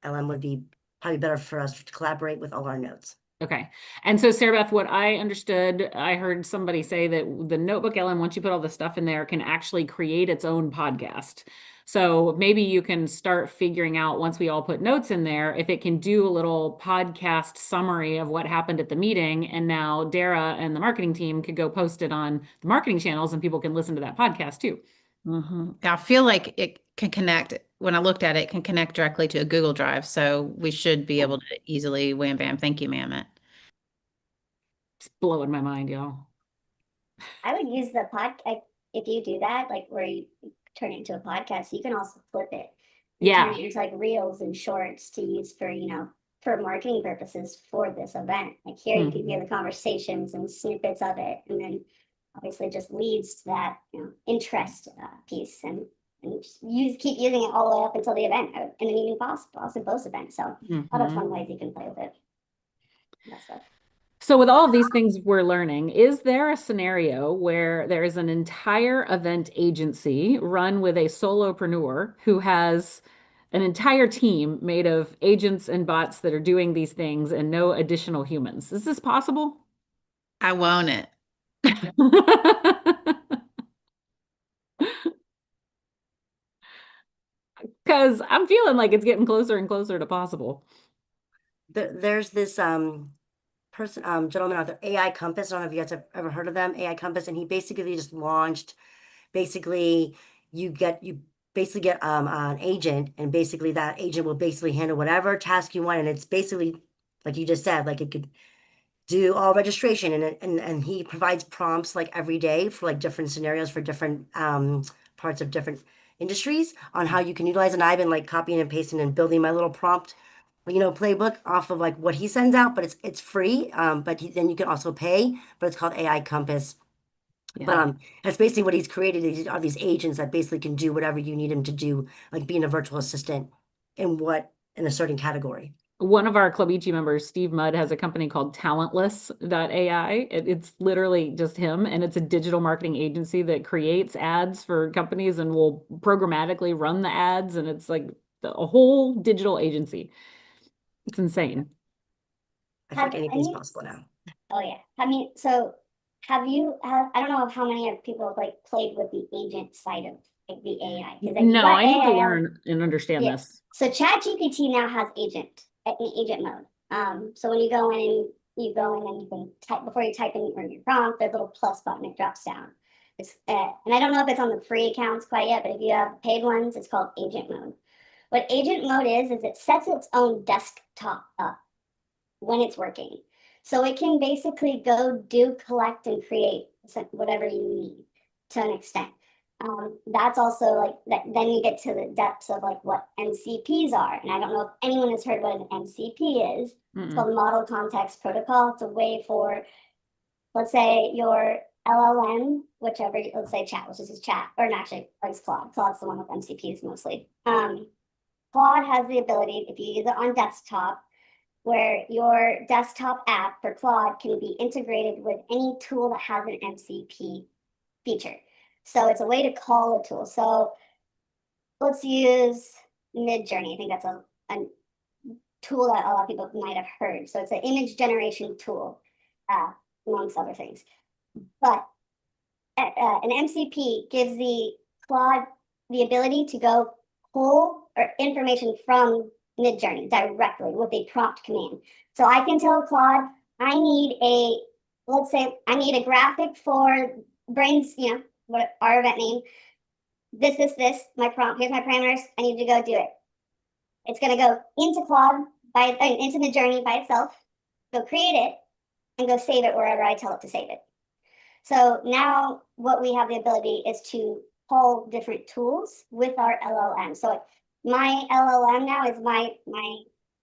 S5: LM would be probably better for us to collaborate with all our notes.
S1: Okay. And so, Sarah Beth, what I understood, I heard somebody say that the Notebook LM, once you put all the stuff in there, can actually create its own podcast. So maybe you can start figuring out once we all put notes in there, if it can do a little podcast summary of what happened at the meeting. And now Dara and the marketing team could go post it on the marketing channels and people can listen to that podcast too.
S2: I feel like it can connect. When I looked at it, it can connect directly to a Google Drive. So we should be able to easily wham bam. Thank you, ma'am.
S1: It's blowing my mind, y'all.
S4: I would use the if you do that, like where you turn it into a podcast, you can also flip it and turn
S1: Yeah.
S4: it into like reels and shorts to use for, for marketing purposes for this event. Like here you can hear
S1: Mhm.
S4: the conversations and snippets of it, and then obviously just leads to that, interest piece and just keep using it all the way up until the event and then even post event. So a lot of
S1: Mhm.
S4: fun ways you can play with it. That stuff.
S1: So, with all of these things we're learning, is there a scenario where there is an entire event agency run with a solopreneur who has an entire team made of agents and bots that are doing these things and no additional humans? Is this possible?
S2: I want it.
S1: Because I'm feeling like it's getting closer and closer to possible.
S5: There's this gentleman out there, AI Compass. I don't know if you guys have ever heard of them, AI Compass, and he basically just launched. Basically, you basically get an agent, and basically that agent will basically handle whatever task you want, and it's basically like you just said, like it could do all registration, and he provides prompts like every day for like different scenarios for different parts of different industries on how you can utilize. And I've been like copying and pasting and building my little prompt, playbook off of like what he sends out, but it's free. But then you can also pay, but it's called AI Compass. But
S1: Yeah.
S5: that's basically what he's created are these agents that basically can do whatever you need him to do, like being a virtual assistant in a certain category.
S1: One of our Clubichi members, Steve Mudd, has a company called Talentless.ai. It's literally just him, and it's a digital marketing agency that creates ads for companies and will programmatically run the ads. And it's like a whole digital agency. It's insane.
S5: I feel like
S4: Have
S5: anything's
S4: any,
S5: possible now.
S4: oh yeah. So I don't know how many of people have like played with the agent side of like the AI. Because like you
S1: No,
S4: got
S1: I need to
S4: AI,
S1: learn and understand
S4: yeah.
S1: this.
S4: So ChatGPT now has an agent mode. So when you go in and you can type before you type in your prompt, there's a little plus button, it drops down. And I don't know if it's on the free accounts quite yet, but if you have paid ones, it's called agent mode. What agent mode is it sets its own desktop up when it's working. So it can basically go do, collect, and create whatever you need to an extent. That's also like that. Then you get to the depths of like what MCPs are, and I don't know if anyone has heard what an MCP is. It's called Model Context Protocol. It's a way for, let's say, your LLM, whichever, let's say chat, which is his chat, or not actually, it's Claude. Claude's the one with MCPs mostly. Claude has the ability, if you use it on desktop, where your desktop app for Claude can be integrated with any tool that has an MCP feature. So it's a way to call a tool. So let's use Midjourney. I think that's a tool that a lot of people might have heard. So it's an image generation tool, amongst other things. But an MCP gives the Claude the ability to go pull or information from Midjourney directly with a prompt command. So I can tell Claude, let's say I need a graphic for brains, what our event name. This, my prompt, here's my parameters. I need you to go do it. It's going to go into Claude into Midjourney by itself, go create it, and go save it wherever I tell it to save it. So now what we have the ability is to pull different tools with our LLM. So my LLM now is my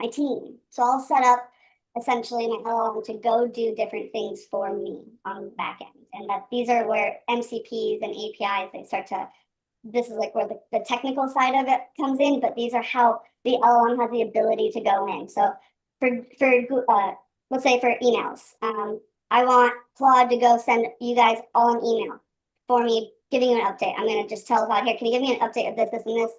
S4: team. So I'll set up essentially my LLM to go do different things for me on the back end. And that these are where MCPs and APIs, this is like where the technical side of it comes in, but these are how the LLM has the ability to go in. So let's say for emails, I want Claude to go send you guys all an email for me, giving you an update. I'm going to just tell Claude, here, can you give me an update of this, this, and this?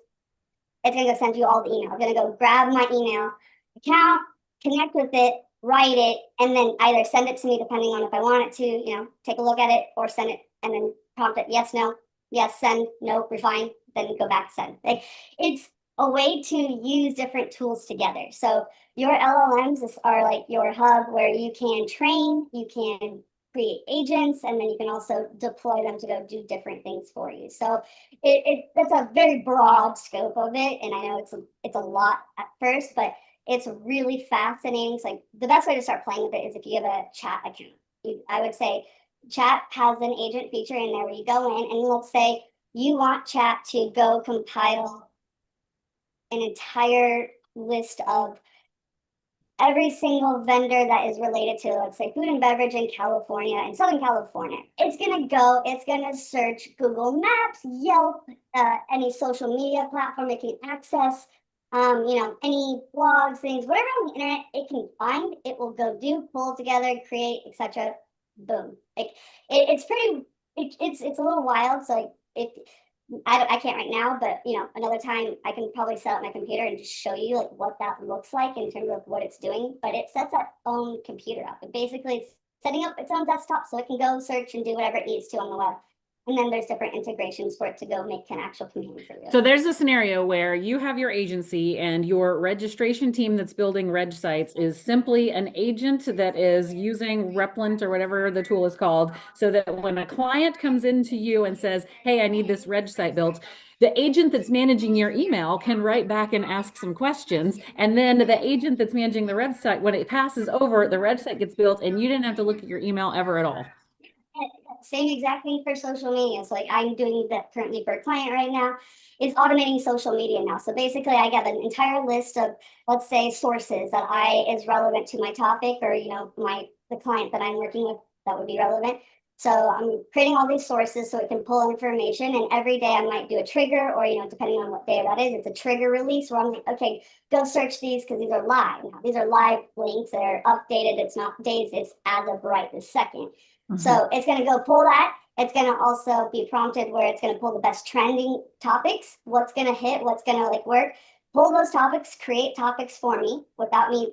S4: It's going to go send you all the email. I'm going to go grab my email account, connect with it, write it, and then either send it to me depending on if I want it to, take a look at it, or send it and then prompt it, yes, no, yes, send, no, refine, then go back to send. Like, it's a way to use different tools together. So your LLMs are like your hub where you can train, you can create agents, and then you can also deploy them to go do different things for you. So it's a very broad scope of it, and I know it's a lot at first, but it's really fascinating. It's like the best way to start playing with it is if you have a chat account. I would say chat has an agent feature in there where you go in and let's say you want chat to go compile an entire list of every single vendor that is related to, let's say, food and beverage in California, in Southern California. It's going to search Google Maps, Yelp, any social media platform it can access, any blogs, things, whatever on the internet it can find, it will go do, pull together, create, etc. Boom. It's a little wild. So I can't right now, but another time I can probably set up my computer and just show you like what that looks like in terms of what it's doing. But it sets that own computer up. And basically, it's setting up its own desktop so it can go search and do whatever it needs to on the web. And then there's different integrations for it to go make an actual command for you.
S1: So there's a scenario where you have your agency and your registration team that's building reg sites is simply an agent that is using Replit or whatever the tool is called, so that when a client comes into you and says, hey, I need this reg site built, the agent that's managing your email can write back and ask some questions. And then the agent that's managing the reg site, when it passes over, the reg site gets built and you didn't have to look at your email ever at all.
S4: Same exact thing for social media. So like I'm doing that currently for a client right now, is automating social media now. So basically I get an entire list of, let's say, sources that is relevant to my topic, or the client that I'm working with that would be relevant. So I'm creating all these sources so it can pull information, and every day I might do a trigger, or depending on what day that is, it's a trigger release where I'm like, okay, go search these because these are live. Now, these are live links, they're updated, it's not days, it's as of right this second. So it's going to go pull that. It's going to also be prompted where it's going to pull the best trending topics, what's going to hit, what's going to work, pull those topics, create topics for me without me,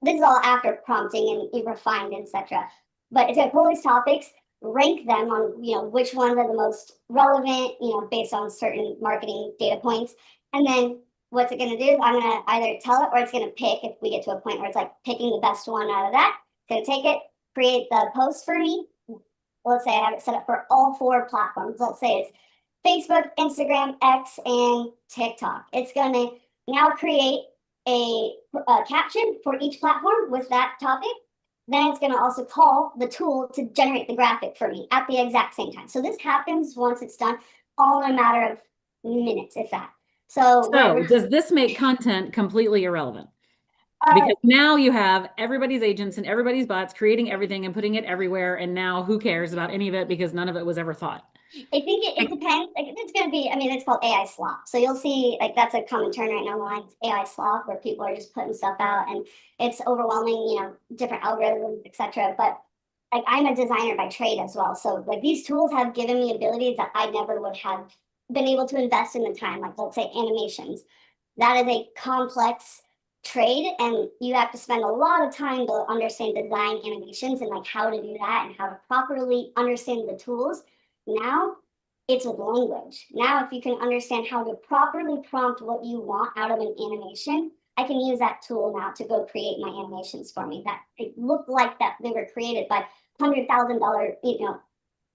S4: this is all after prompting and refined, etc. But it's going to pull these topics, rank them on, which ones are the most relevant, based on certain marketing data points. And then what's it going to do? I'm going to either tell it, or it's going to pick, if we get to a point where it's like picking the best one out of that, it's going to take it, create the post for me. Let's say I have it set up for all 4 platforms. Let's say it's Facebook, Instagram, X, and TikTok. It's going to now create a caption for each platform with that topic. Then it's going to also call the tool to generate the graphic for me at the exact same time. So this happens once it's done, all in a matter of minutes, if that. So
S1: does this make content completely irrelevant? Because now you have everybody's agents and everybody's bots creating everything and putting it everywhere. And now who cares about any of it because none of it was ever thought?
S4: I think it depends. Like it's going to be, it's called AI slop. So you'll see that's a common term right now online, AI slop, where people are just putting stuff out and it's overwhelming, different algorithms, etc. But I'm a designer by trade as well. So these tools have given me abilities that I never would have been able to invest in the time. Like let's say animations. That is a complex trade, and you have to spend a lot of time to understand design animations and how to do that and how to properly understand the tools. Now it's with language. Now if you can understand how to properly prompt what you want out of an animation, I can use that tool now to go create my animations for me that it look like that they were created by $100,000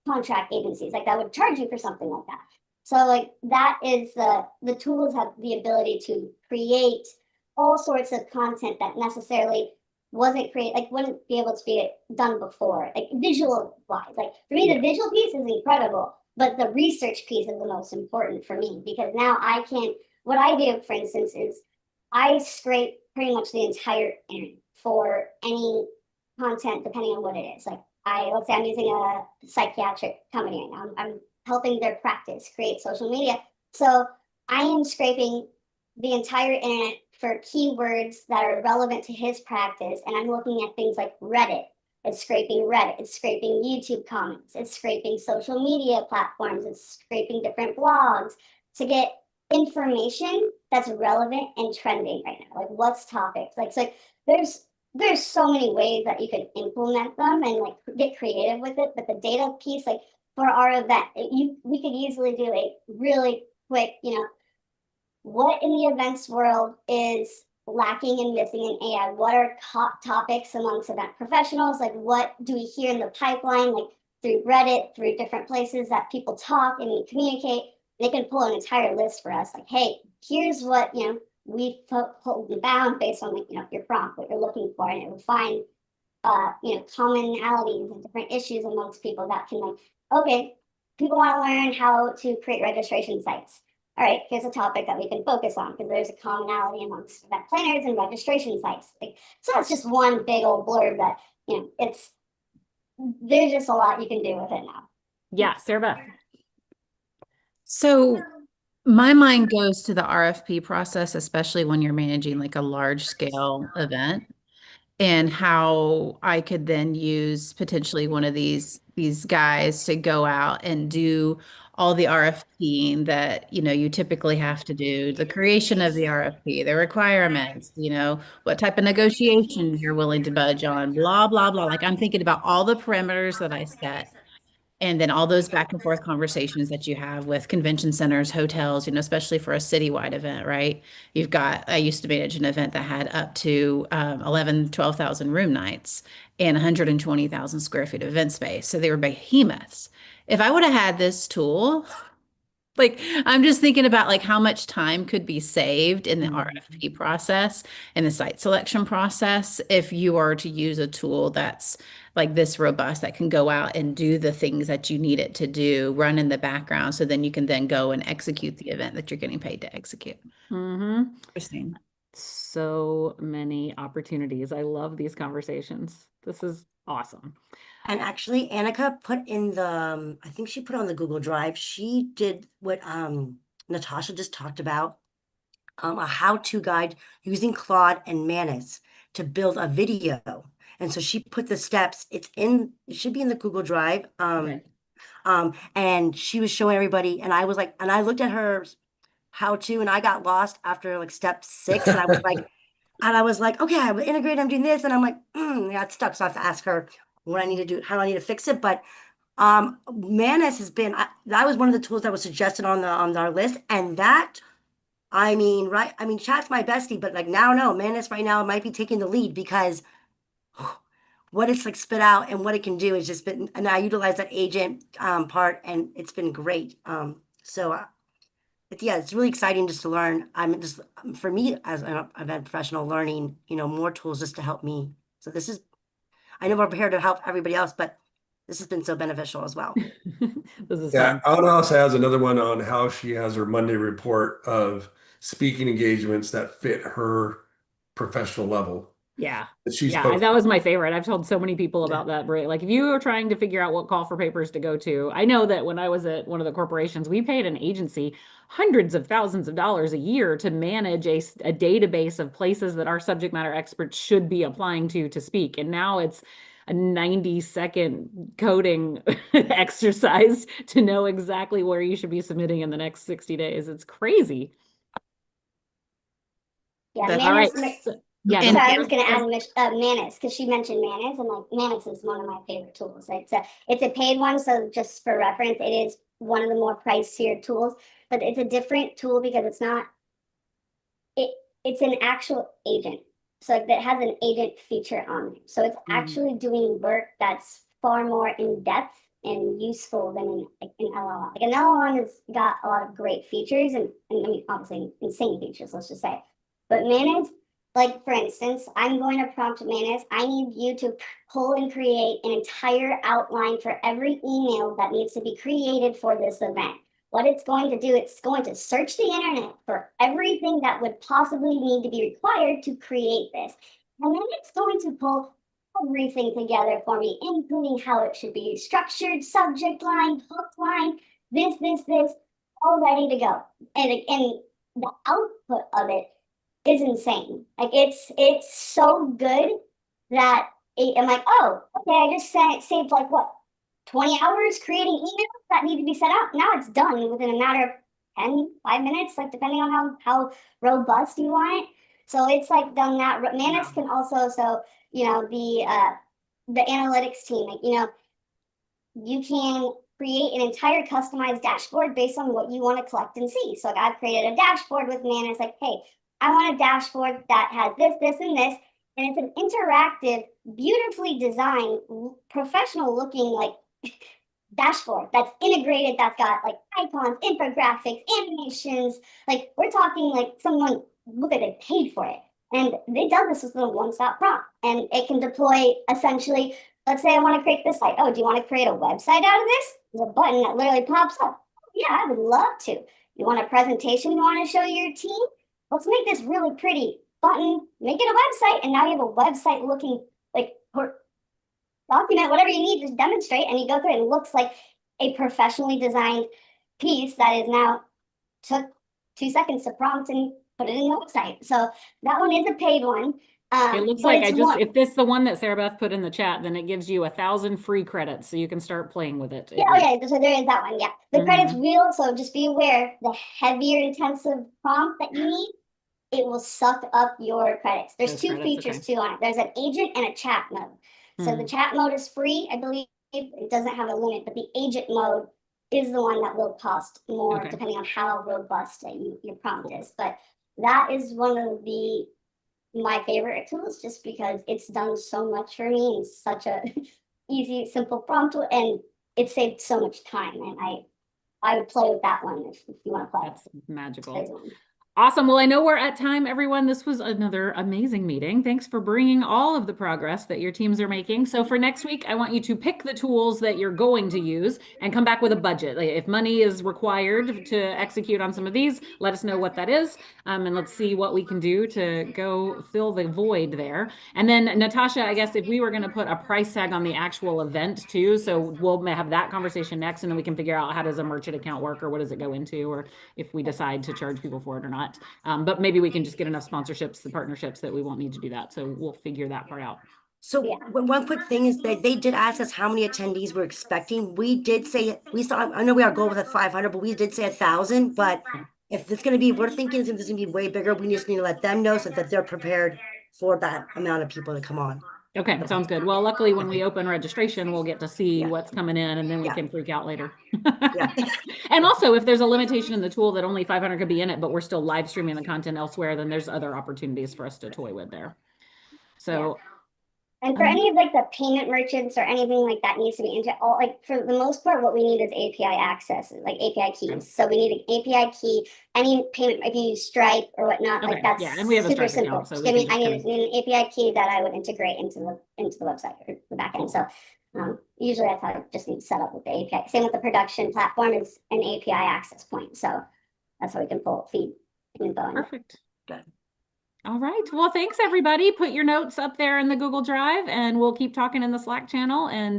S4: contract agencies that would charge you for something like that. So that is the tools have the ability to create all sorts of content that necessarily wasn't created, wouldn't be able to be done before, visual wise. For me, the visual piece is incredible, but the research piece is the most important for me, because now what I do, for instance, is I scrape pretty much the entire internet for any content, depending on what it is. Let's say I'm using a psychiatric company right now. I'm helping their practice create social media. So I am scraping the entire internet for keywords that are relevant to his practice. And I'm looking at things like Reddit. It's scraping Reddit. It's scraping YouTube comments. It's scraping social media platforms. It's scraping different blogs to get information that's relevant and trending right now. What's topics? So there's so many ways that you could implement them and get creative with it. But the data piece, for our event, we could easily do a really quick, what in the events world is lacking and missing in AI? What are hot topics amongst event professionals? What do we hear in the pipeline, through Reddit, through different places that people talk and we communicate? They can pull an entire list for us. Hey, here's what, we pulled and bound based on your prompt, what you're looking for, and it will find commonalities and different issues amongst people that can okay, people want to learn how to create registration sites. All right, here's a topic that we can focus on because there's a commonality amongst event planners and registration sites. So that's just one big old blurb that there's just a lot you can do with it now.
S1: Yeah, Sarah Beth.
S2: So my mind goes to the RFP process, especially when you're managing a large scale event. and how I could then use potentially one of these guys to go out and do all the RFPing that, you typically have to do, the creation of the RFP, the requirements, what type of negotiations you're willing to budge on, blah, blah, blah. Like I'm thinking about all the parameters that I set. And then all those back and forth conversations that you have with convention centers, hotels, especially for a citywide event, right? I used to manage an event that had up to 11, 12,000 room nights and 120,000 square feet of event space. So they were behemoths. If I would have had this tool, like I'm just thinking about like how much time could be saved in the RFP process and the site selection process if you are to use a tool that's like this robust that can go out and do the things that you need it to do, run in the background, so then you can then go and execute the event that you're getting paid to execute. Interesting.
S1: So many opportunities. I love these conversations. This is awesome.
S5: And actually, Annika put in the, I think she put on the Google Drive, she did what Natasha just talked about, a how-to guide using Claude and Manus to build a video. And so she put the steps, it should be in the Google Drive.
S1: Okay.
S5: And she was showing everybody, and I was like, and I looked at her how-to, and I got lost after like step 6, and I was like, okay, I'm integrating, I'm doing this, and I'm like, I got stuck, so I have to ask her what I need to do, how do I need to fix it. But Manus has been, that was one of the tools that was suggested on our list, and that, I mean, right, I mean, chat's my bestie, but like now, no, Manus right now might be taking the lead, because what it's like spit out and what it can do has just been, and I utilize that agent part, and it's been great. Yeah, it's really exciting just to learn. I'm just, for me as an event professional, learning, more tools just to help me. So this is, I know we're here to help everybody else, but this has been so beneficial as well.
S1: This is
S8: Yeah,
S1: fun.
S8: Anna also has another one on how she has her Monday report of speaking engagements that fit her professional level
S1: Yeah.
S8: that she's
S1: Yeah,
S8: posted.
S1: that was my favorite. I've told so many people about that, Brie. Like if you are trying to figure out what call for papers to go to, I know that when I was at one of the corporations, we paid an agency hundreds of thousands of dollars a year to manage a database of places that our subject matter experts should be applying to speak. And now it's a 90-second coding exercise to know exactly where you should be submitting in the next 60 days. It's crazy.
S4: Yeah,
S2: That's
S1: All right.
S4: Manus.
S1: Yeah,
S2: And
S4: Sorry, I was going to add Manus, because she mentioned Manus, and like Manus is one of my favorite tools. It's a paid one, so just for reference, it is one of the more pricier tools, but it's a different tool because it's not it's an actual agent. So like that has an agent feature on it. So it's actually doing work that's far more in depth and useful than an LLM. Like an LLM has got a lot of great features and I mean obviously insane features, let's just say. But Manus, like for instance, I'm going to prompt Manus, I need you to pull and create an entire outline for every email that needs to be created for this event. What it's going to do, it's going to search the internet for everything that would possibly need to be required to create this. And then it's going to pull everything together for me, including how it should be structured, subject line, hook line, this, all ready to go. And the output of it is insane. Like it's so good that I'm like, oh, okay, I just saved like what, 20 hours creating emails that need to be set out. Now it's done within a matter of 5 minutes, like depending on how robust you want it. So it's like done that. Manix can also, so the analytics team, like, you can create an entire customized dashboard based on what you want to collect and see. So like I've created a dashboard with Manix, like, hey, I want a dashboard that has this, and this. And it's an interactive, beautifully designed, professional looking like dashboard that's integrated, that's got like icons, infographics, animations. Like we're talking like someone look at it paid for it. And it does this with a one-stop prompt. And it can deploy essentially, let's say I want to create this site. Oh, do you want to create a website out of this? There's a button that literally pops up. Oh, yeah, I would love to. You want a presentation you want to show your team? Let's make this really pretty button, make it a website, and now you have a website looking like document whatever you need to demonstrate, and you go through it and it looks like a professionally designed piece that is now took 2 seconds to prompt and put it in the website. So that one is a paid one.
S1: It looks
S4: but
S1: like
S4: it's one.
S1: if this is the one that Sarah Beth put in the chat, then it gives you 1,000 free credits, so you can start playing with it.
S4: Yeah, oh yeah, so there is that one. Yeah, the credits will also just be aware the heavier intensive prompt that you need, it will suck up your credits. There's
S1: Those
S4: two
S1: credits,
S4: features
S1: okay.
S4: too on it. There's an agent and a chat mode. So the chat mode is free, I believe. It doesn't have a limit, but the agent mode is the one that will cost more
S1: Okay.
S4: depending on how robust your prompt is. But that is one of my favorite tools just because it's done so much for me in such a easy, simple prompt, and it saved so much time. And I would play with that one if you want to play.
S1: That's magical. Awesome. Well, I know we're at time, everyone. This was another amazing meeting. Thanks for bringing all of the progress that your teams are making. So for next week, I want you to pick the tools that you're going to use and come back with a budget. Like if money is required to execute on some of these, let us know what that is. And let's see what we can do to go fill the void there. And then Natasha, I guess if we were going to put a price tag on the actual event too, so we'll have that conversation next, and then we can figure out how does a merchant account work, or what does it go into, or if we decide to charge people for it or not. But maybe we can just get enough sponsorships, the partnerships, that we won't need to do that. So we'll figure that part out.
S5: So one quick thing is that they did ask us how many attendees we're expecting. We did say, I know our goal was at 500, but we did say 1,000. But if it's going to be, we're thinking it's going to be way bigger. We just need to let them know so that they're prepared for that amount of people to come on.
S1: Okay, sounds good. Well, luckily when we open registration, we'll get to see what's coming in, and then we can freak out later. And also, if there's a limitation in the tool that only 500 could be in it, but we're still live streaming the content elsewhere, then there's other opportunities for us to toy with there. So
S4: and for any of like the payment merchants or anything like that needs to be into all, like for the most part, what we need is API access, like API keys. So we need an API key. Any payment, if you use Stripe or whatnot, like that's
S1: and we have a
S4: super
S1: Stripe
S4: simple.
S1: account, so
S4: I need an API key that I would integrate into the website or the backend. So usually that's how I just need to set up with the API. Same with the production platform is an API access point. So that's how we can feed info.
S1: Perfect. Good. All right. Well, thanks everybody. Put your notes up there in the Google Drive, and we'll keep talking in the Slack channel. And